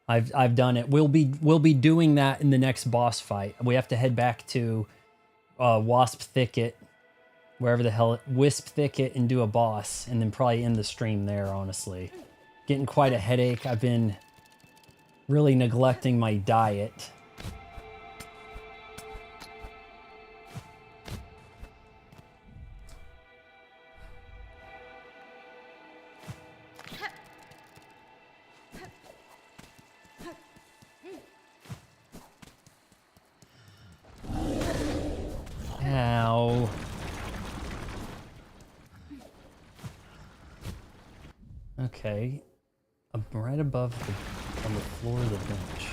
I've done it. We'll be doing that in the next boss fight. We have to head back to Wasp Thicket, wherever the hell, Wisp Thicket, and do a boss, and then probably end the stream there, honestly. Getting quite a headache. I've been really neglecting my diet. Ow. Okay. Right above on the floor of the bench.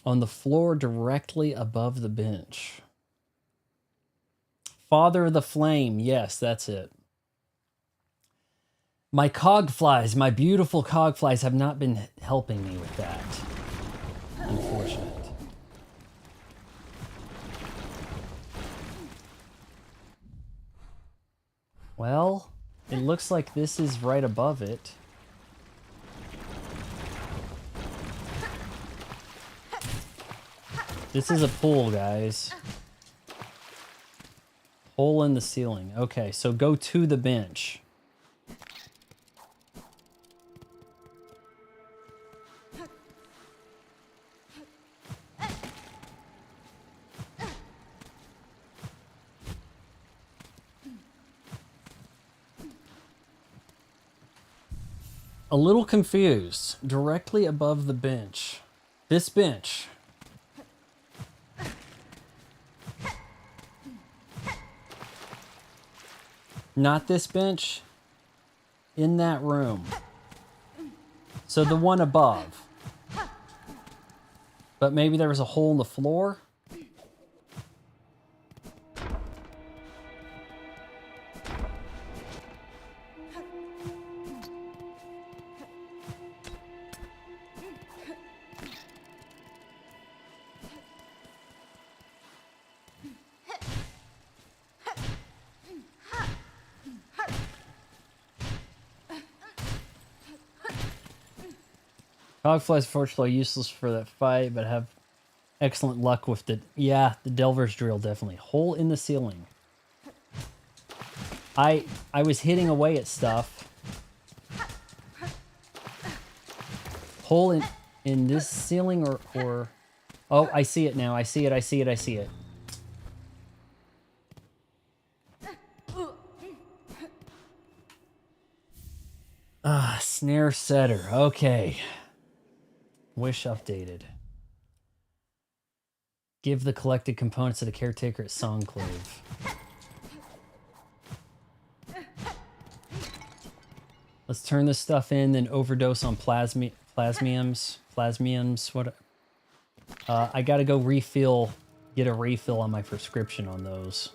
On the floor directly above the bench. Father of the Flame. Yes, that's it. My cogflies, my beautiful cogflies, have not been helping me with that. Unfortunate. Well, it looks like this is right above it. This is a pool, guys. Hole in the ceiling. Okay, so go to the bench. A little confused. Directly above the bench. This bench. Not this bench. In that room. So the one above. But maybe there was a hole in the floor? Hogflies fortunately useless for that fight, but have excellent luck with the... Yeah, the Delver's Drill, definitely. Hole in the ceiling. I was hitting away at stuff. Hole in this ceiling or... Oh, I see it now. I see it, I see it, I see it. Ah, snare setter. Okay. Wish updated. Give the collected components to the caretaker at Songclave. Let's turn this stuff in, then overdose on plasmiums. What? I gotta go get a refill on my prescription on those.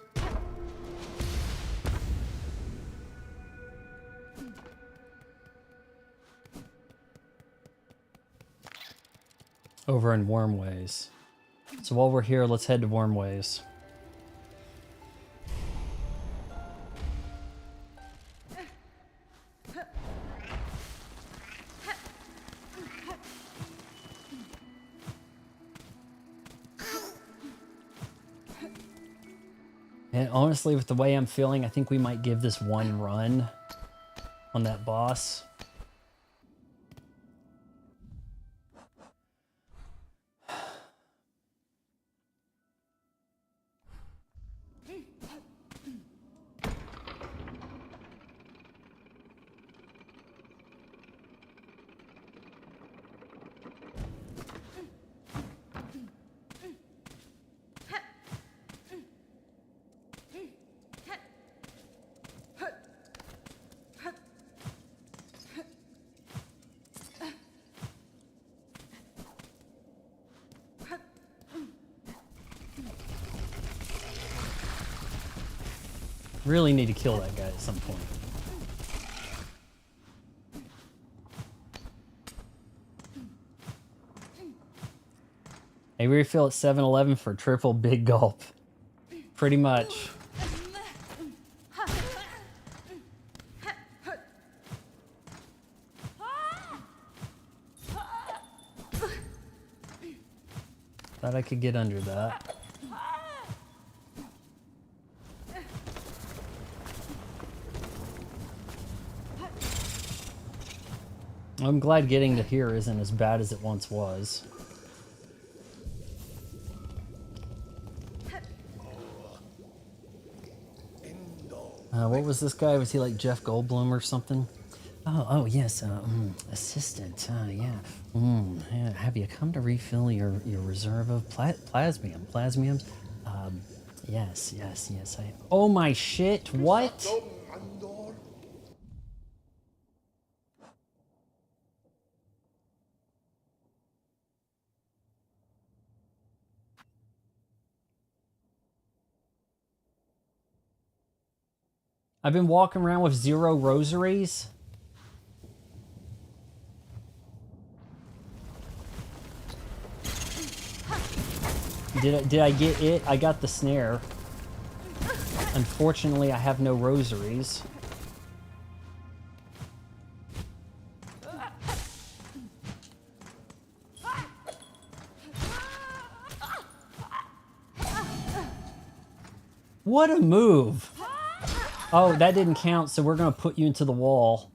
Over in Wormways. So while we're here, let's head to Wormways. And honestly, with the way I'm feeling, I think we might give this one run on that boss. Really need to kill that guy at some point. A refill at 7-Eleven for triple big gulp. Pretty much. Thought I could get under that. I'm glad getting to here isn't as bad as it once was. What was this guy? Was he like Jeff Goldblum or something? Oh yes, assistant, yeah. Yeah. Have you come to refill your reserve of plasmiums? Yes, I... Oh my shit, what? I've been walking around with 0 rosaries. Did I get it? I got the snare. Unfortunately, I have no rosaries. What a move! Oh, that didn't count, so we're gonna put you into the wall.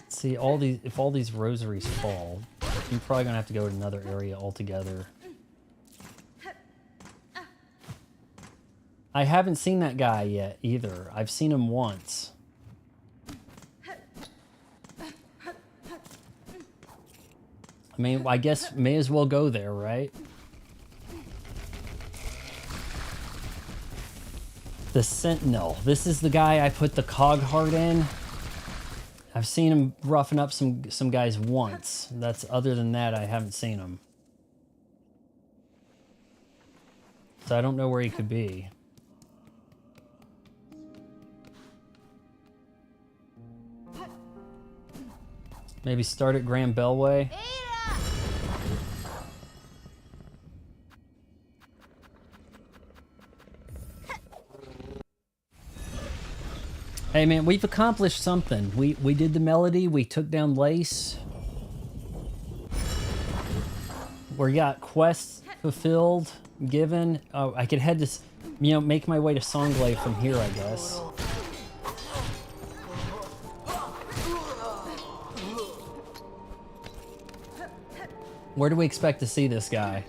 See, if all these rosaries fall, you're probably gonna have to go to another area altogether. I haven't seen that guy yet, either. I've seen him once. I mean, I guess may as well go there, right? The Sentinel. This is the guy I put the cog heart in. I've seen him roughing up some guys once. Other than that, I haven't seen him. So I don't know where he could be. Maybe start at Grand Bellway. Hey man, we've accomplished something. We did the melody, we took down Lace. We got quests fulfilled, given. Oh, I could head to, you know, make my way to Songlay from here, I guess. Where do we expect to see this guy?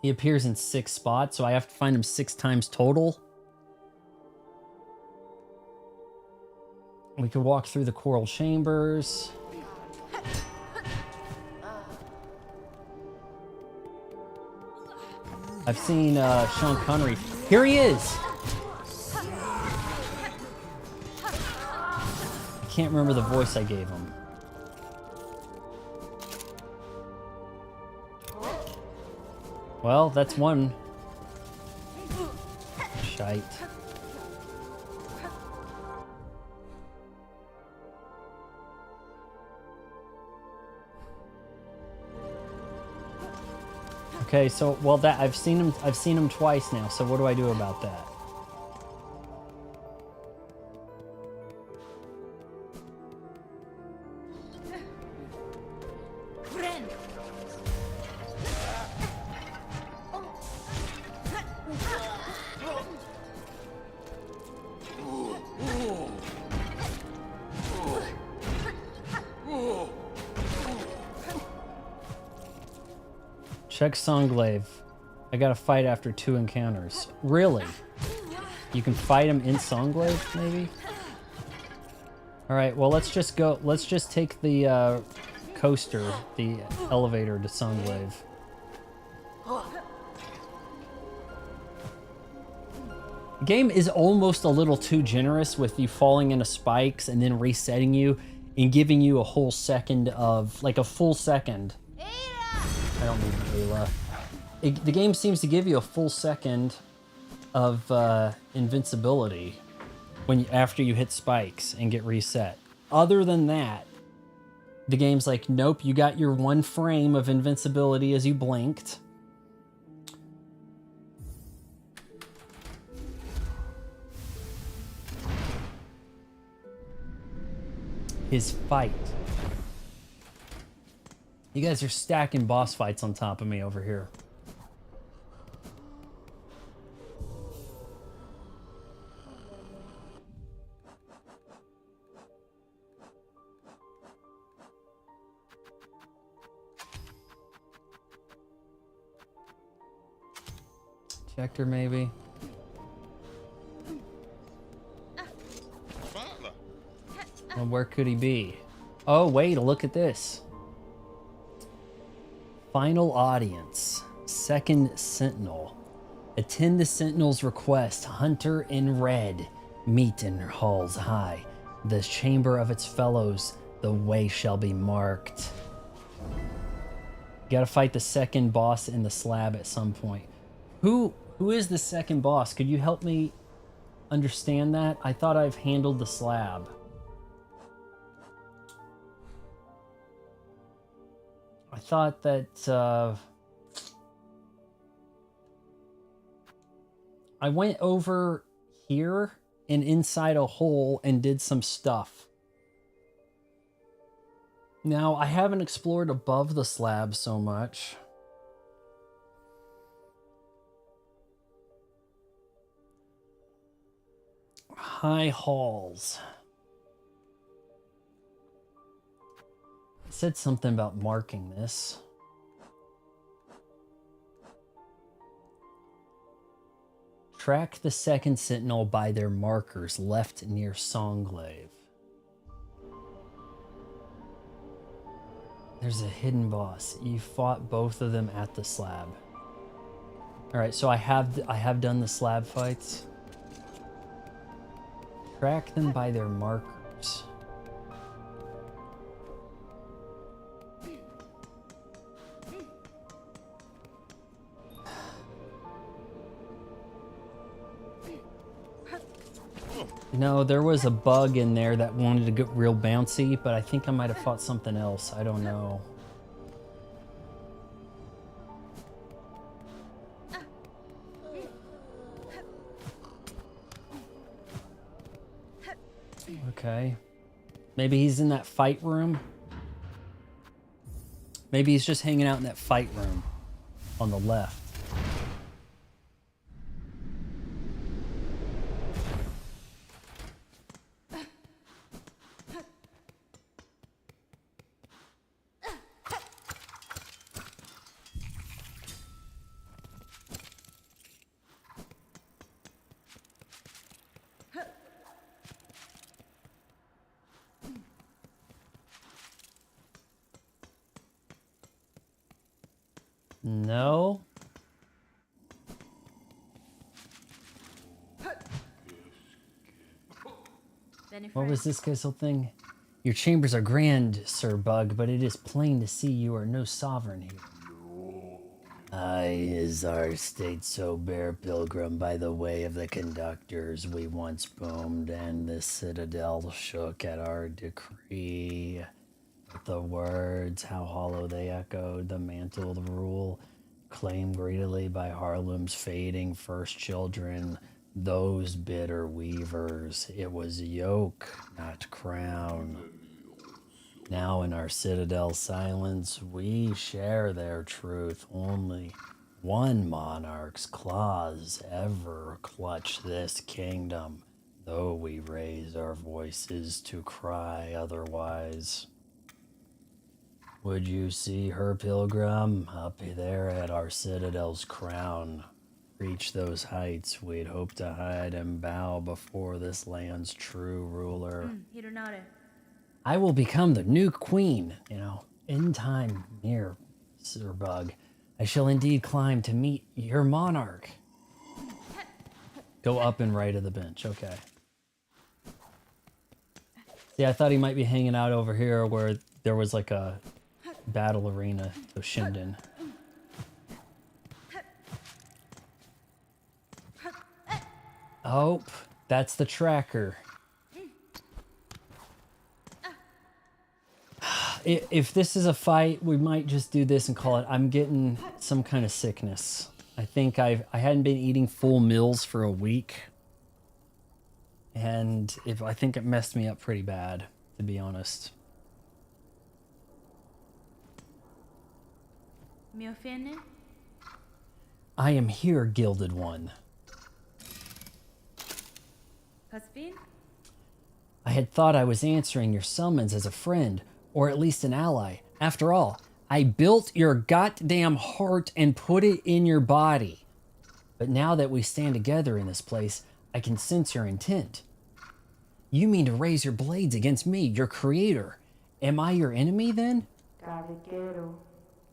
He appears in 6 spots, so I have to find him 6 times total. We could walk through the coral chambers. I've seen Sean Connery. Here he is! I can't remember the voice I gave him. Well, that's one. Shite. Okay, so well that I've seen him twice now, so what do I do about that? Check Songlaive. I gotta fight after 2 encounters. Really? You can fight him in Songlaive, maybe? Alright, well let's just go. Let's just take the coaster, the elevator to Songlaive. The game is almost a little too generous with you falling into spikes and then resetting you and giving you a whole second of, like a full second. I don't need Ayla. The game seems to give you a full second of invincibility after you hit spikes and get reset. Other than that, the game's like, nope, you got your 1 frame of invincibility as you blinked. His fight. You guys are stacking boss fights on top of me over here. Checker, maybe. Well, where could he be? Oh, wait, look at this. Final audience. Second Sentinel. Attend the Sentinel's request. Hunter in red. Meet in halls high. The chamber of its fellows. The way shall be marked. Gotta fight the second boss in the slab at some point. Who is the second boss? Could you help me understand that? I thought I've handled the slab. I thought that I went over here and inside a hole and did some stuff. Now, I haven't explored above the slab so much. High halls. It said something about marking this. Track the second sentinel by their markers left near Songlaive. There's a hidden boss. You fought both of them at the slab. All right, so I have done the slab fights. Track them by their markers. No, there was a bug in there that wanted to get real bouncy, but I think I might have fought something else. I don't know. Okay. Maybe he's in that fight room. Maybe he's just hanging out in that fight room on the left. No. What was this guy's whole thing? Your chambers are grand, Sir Bug, but it is plain to see you are no sovereign here. Is our state so bare, pilgrim, by the way of the conductors we once boomed, and the citadel shook at our decree. With the words, how hollow they echoed, the mantled rule, claimed greedily by Harlem's fading first children, those bitter weavers. It was yoke, not crown. Now in our citadel silence, we share their truth. Only one monarch's claws ever clutch this kingdom, though we raise our voices to cry otherwise. Would you see her, pilgrim, up there at our citadel's crown? Reach those heights we'd hope to hide and bow before this land's true ruler. I will become the new queen, in time near, Sir Bug. I shall indeed climb to meet your monarch. Go up and right of the bench, okay. See, I thought he might be hanging out over here where there was like a battle arena to Shinden. Oh, that's the tracker. If this is a fight, we might just do this and call it. I'm getting some kind of sickness. I think I hadn't been eating full meals for a week. And I think it messed me up pretty bad, to be honest. I am here, Gilded One. I had thought I was answering your summons as a friend, or at least an ally. After all, I built your goddamn heart and put it in your body. But now that we stand together in this place, I can sense your intent. You mean to raise your blades against me, your creator. Am I your enemy then?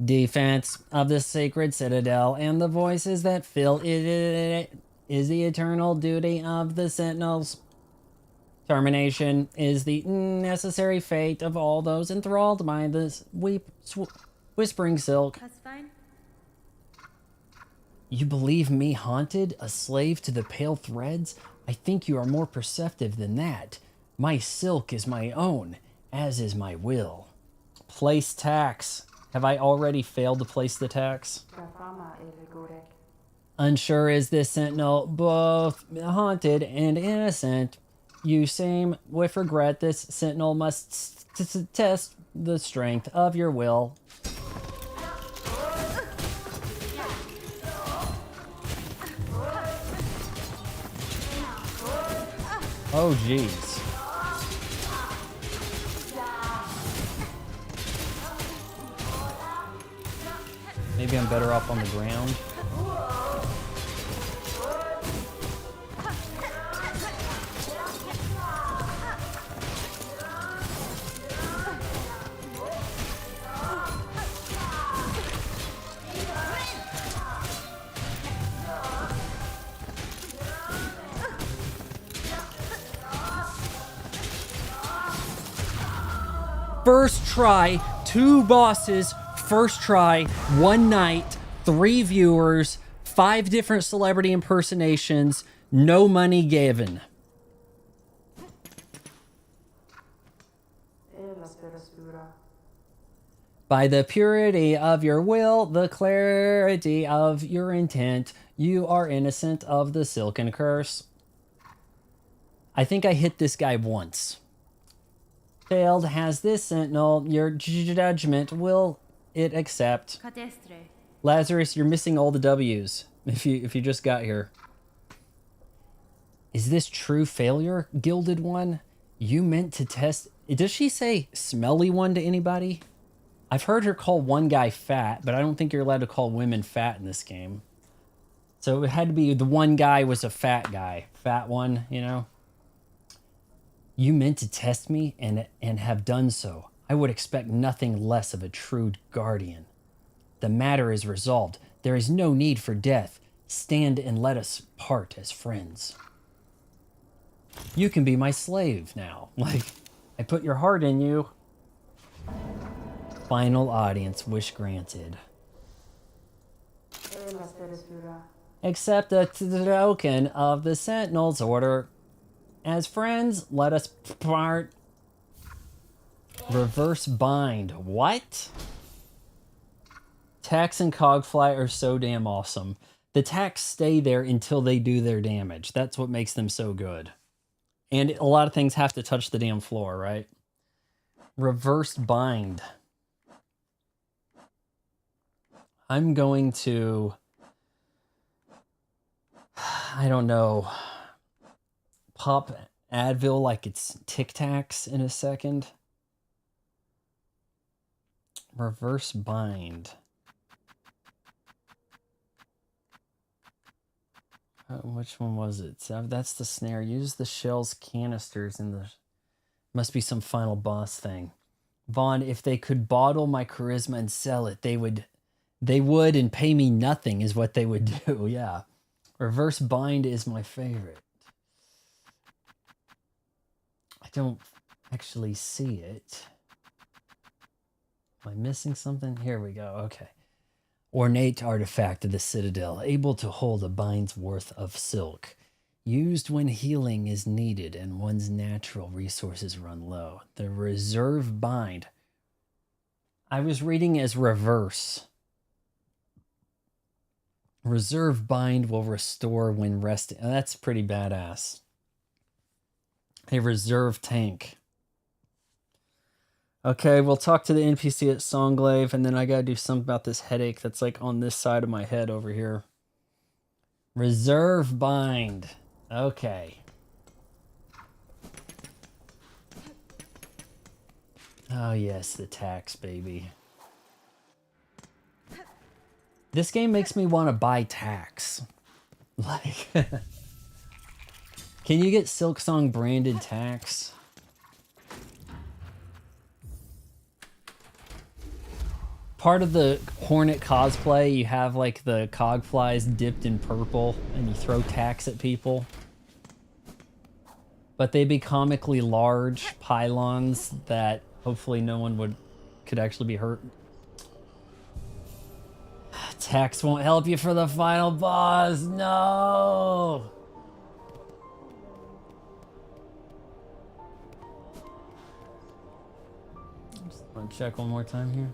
Defense of the sacred citadel and the voices that fill it is the eternal duty of the sentinels. Termination is the necessary fate of all those enthralled by this whispering silk. That's fine. You believe me haunted, a slave to the pale threads? I think you are more perceptive than that. My silk is my own, as is my will. Place tax. Have I already failed to place the tax? Unsure is this sentinel, both haunted and innocent. You seem with regret this sentinel must test the strength of your will. Oh, jeez. Maybe I'm better off on the ground. First try, 2 bosses, first try, 1 night, 3 viewers, 5 different celebrity impersonations, no money given. By the purity of your will, the clarity of your intent, you are innocent of the silken curse. I think I hit this guy once. Failed has this sentinel. Your judgment will it accept. Lazarus, you're missing all the W's if you just got here. Is this true failure, Gilded One? You meant to test... Does she say smelly one to anybody? I've heard her call one guy fat, but I don't think you're allowed to call women fat in this game. So it had to be the one guy was a fat guy. Fat one, you know? You meant to test me and have done so. I would expect nothing less of a true guardian. The matter is resolved. There is no need for death. Stand and let us part as friends. You can be my slave now. Like, I put your heart in you. Final audience, wish granted. Accept a token of the Sentinel's order. As friends, let us part. Reverse bind. What? Tax and Cogfly are so damn awesome. The tax stay there until they do their damage. That's what makes them so good. And a lot of things have to touch the damn floor, right? Reverse bind. I'm going to... I don't know. Pop Advil like it's Tic Tacs in a second. Reverse bind. Which one was it? So that's the snare. Use the shells canisters in the... Must be some final boss thing. Vaughn, if they could bottle my charisma and sell it, they would and pay me nothing is what they would do. Yeah. Reverse bind is my favorite. I don't actually see it. Am I missing something? Here we go. Okay. Ornate artifact of the Citadel, able to hold a bind's worth of silk. Used when healing is needed and one's natural resources run low. The reserve bind. I was reading as reverse. Reserve bind will restore when resting. Oh, that's pretty badass. A reserve tank. Okay, we'll talk to the NPC at Songglaive, and then I gotta do something about this headache that's like on this side of my head over here. Reserve bind. Okay. Oh yes, the tax, baby. This game makes me want to buy tax. Like, can you get Silksong branded tax? Part of the Hornet cosplay, you have like the cogflies dipped in purple and you throw tax at people. But they be comically large pylons that hopefully no one could actually be hurt. Tax won't help you for the final boss. No. Just want to check one more time here.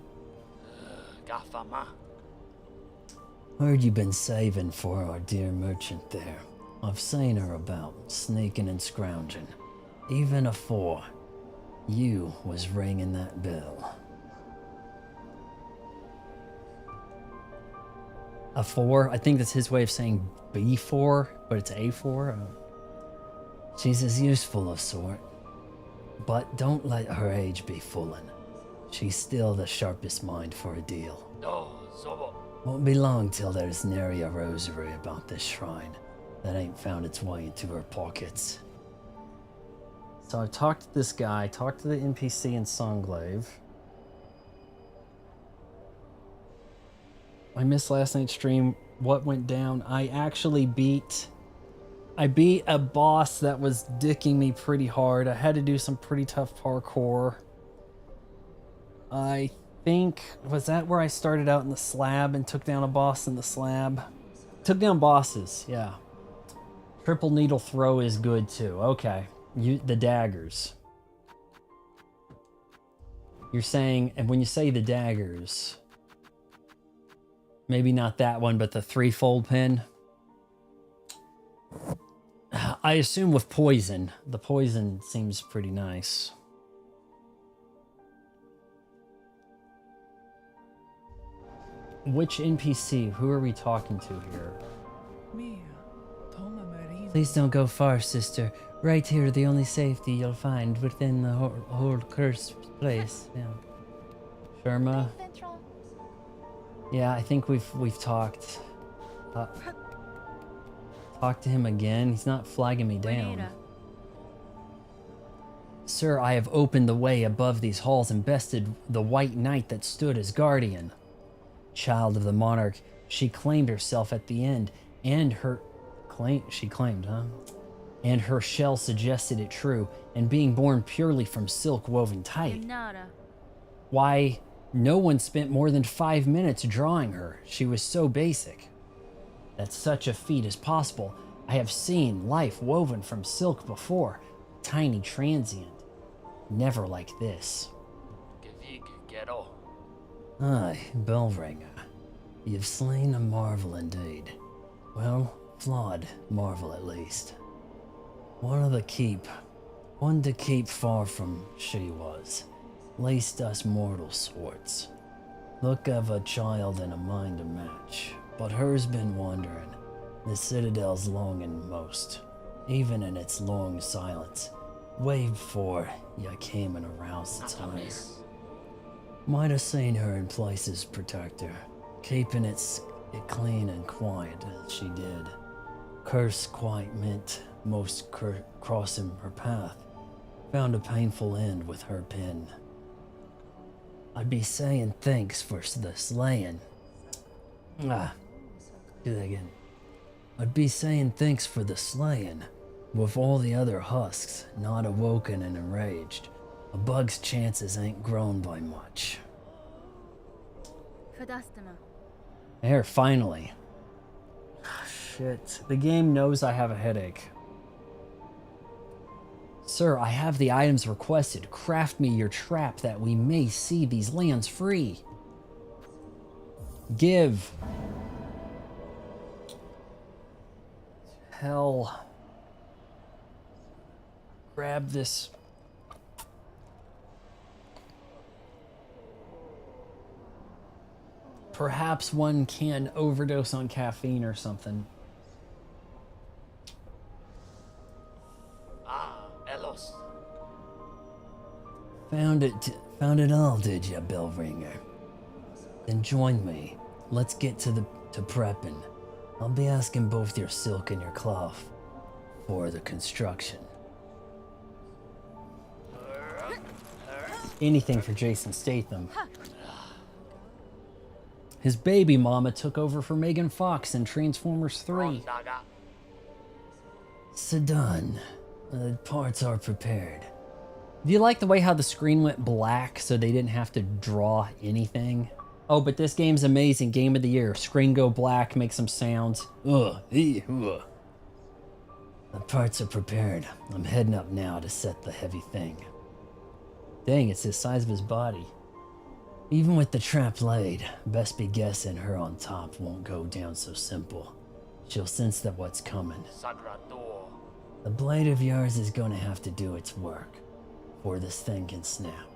Heard you've been saving for our dear merchant there. I've seen her about, sneaking and scrounging. Even afore you was ringing that bell. A4? I think that's his way of saying B4, but it's A4. She's as useful a sort, but don't let her age be foolin'. She's still the sharpest mind for a deal. Won't be long till there's nary a rosary about this shrine that ain't found its way into her pockets. So I talked to this guy, talked to the NPC in Songglaive. I missed last night's stream. What went down? I actually beat a boss that was dicking me pretty hard. I had to do some pretty tough parkour. I think, was that where I started out in the slab and took down a boss in the slab? Took down bosses, yeah. Triple needle throw is good too. Okay, the daggers. You're saying, and when you say the daggers, maybe not that one, but the threefold pin. I assume with poison. The poison seems pretty nice. Which NPC? Who are we talking to here? Please don't go far, sister. Right here, the only safety you'll find within the whole cursed place. Yeah. Sharma. Yeah, I think we've talked. Talk to him again. He's not flagging me down. Sir, I have opened the way above these halls and bested the white knight that stood as guardian. Child of the monarch, she claimed herself at the end, and her she claimed, huh? And her shell suggested it true, and being born purely from silk woven tight. Why, no one spent more than 5 minutes drawing her. She was so basic. That such a feat is possible. I have seen life woven from silk before, tiny transient. Never like this. Aye, Bellringer. You've slain a marvel indeed. Well, flawed marvel at least. One to keep far from she was, laced us mortal sorts. Look of a child and a mind to match, but hers been wandering. The citadel's longing most, even in its long silence, way before ya came and aroused its hunger. Might have seen her in places protect her, keeping it clean and quiet as she did. Curse quite meant most crossing her path, found a painful end with her pen. I'd be saying thanks for the slaying. Do that again. I'd be saying thanks for the slaying, with all the other husks not awoken and enraged. A bug's chances ain't grown by much. There, finally. Shit. The game knows I have a headache. Sir, I have the items requested. Craft me your trap that we may see these lands free. Give. Hell. Grab this. Perhaps one can overdose on caffeine or something. Elos. Found it all, did ya, Bellringer? Then join me. Let's get to prepping. I'll be asking both your silk and your cloth for the construction. Anything for Jason Statham. His baby mama took over for Megan Fox in Transformers 3. So done. The parts are prepared. Do you like the way how the screen went black so they didn't have to draw anything? Oh, but this game's amazing. Game of the year. Screen go black, make some sounds. Ugh. The parts are prepared. I'm heading up now to set the heavy thing. Dang, it's the size of his body. Even with the trap laid, best be guessing her on top won't go down so simple. She'll sense that what's coming. The blade of yours is gonna have to do its work, before this thing can snap.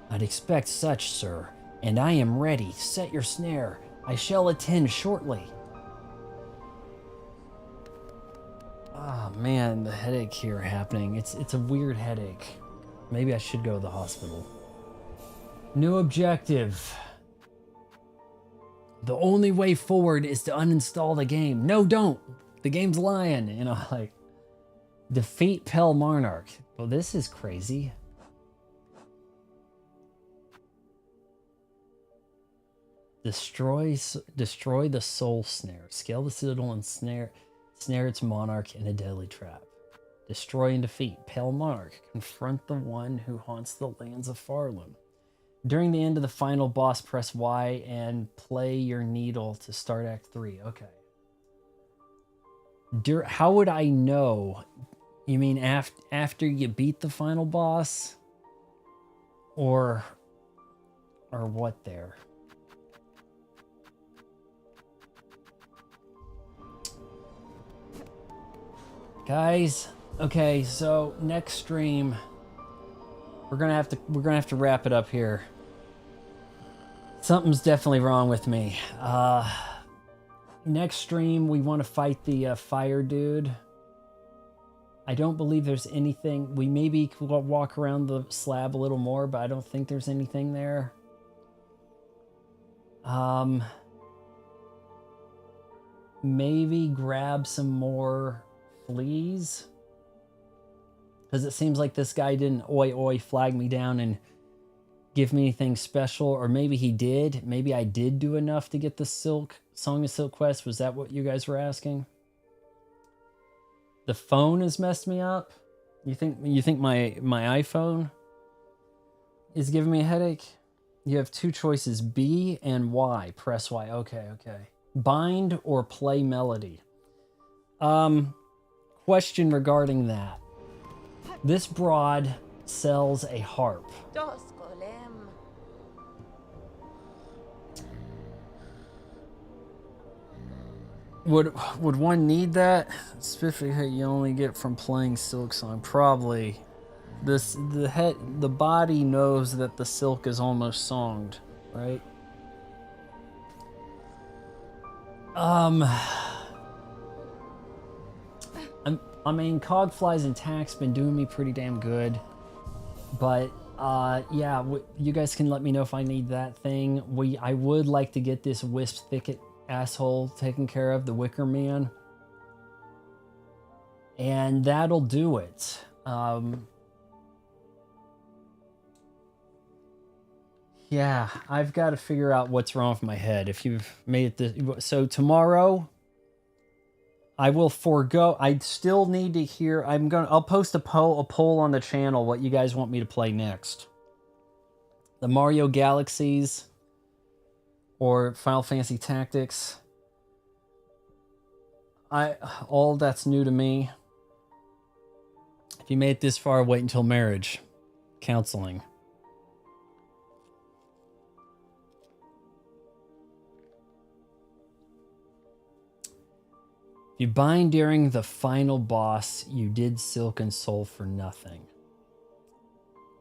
I'd expect such, sir, and I am ready. Set your snare. I shall attend shortly. Oh man, the headache here happening. It's a weird headache. Maybe I should go to the hospital. New objective. The only way forward is to uninstall the game. No, don't. The game's lying. You know, like, defeat Pell Monarch. Well, this is crazy. Destroy the soul snare. Scale the citadel and snare its monarch in a deadly trap. Destroy and defeat Pale Monarch. Confront the one who haunts the lands of Farlem. During the end of the final boss, press Y and play your needle to start Act 3. Okay. How would I know? You mean after you beat the final boss? Or what there? Guys, okay, so next stream we're gonna have to wrap it up here. Something's definitely wrong with me. Next stream we want to fight the fire dude. I don't believe there's anything. We maybe could walk around the slab a little more, but I don't think there's anything there. Maybe grab some more fleas, because it seems like this guy didn't oi flag me down and give me anything special, or maybe he did. Maybe I did do enough to get the Song of Silk quest. Was that what you guys were asking? The phone has messed me up. You think my iPhone is giving me a headache? You have two choices, B and Y. Press Y. Okay. Bind or play melody. Question regarding that. This broad sells a harp. Would one need that? Especially how you only get from playing Silksong. Probably. The body knows that the silk is almost songed, right? I mean, Cogflies and Tack's been doing me pretty damn good, but yeah, you guys can let me know if I need that thing. I would like to get this Wisp Thicket asshole taken care of, the Wicker Man, and that'll do it. Yeah, I've got to figure out what's wrong with my head. If you've made it so tomorrow, I will forego. I still need to hear. I'll post a poll on the channel what you guys want me to play next. The Mario Galaxies or Final Fantasy Tactics. All that's new to me. If you made it this far, wait until marriage counseling. If you bind during the final boss, you did Silk and Soul for nothing.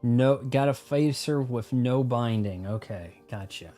No, got a facer with no binding. Okay, gotcha.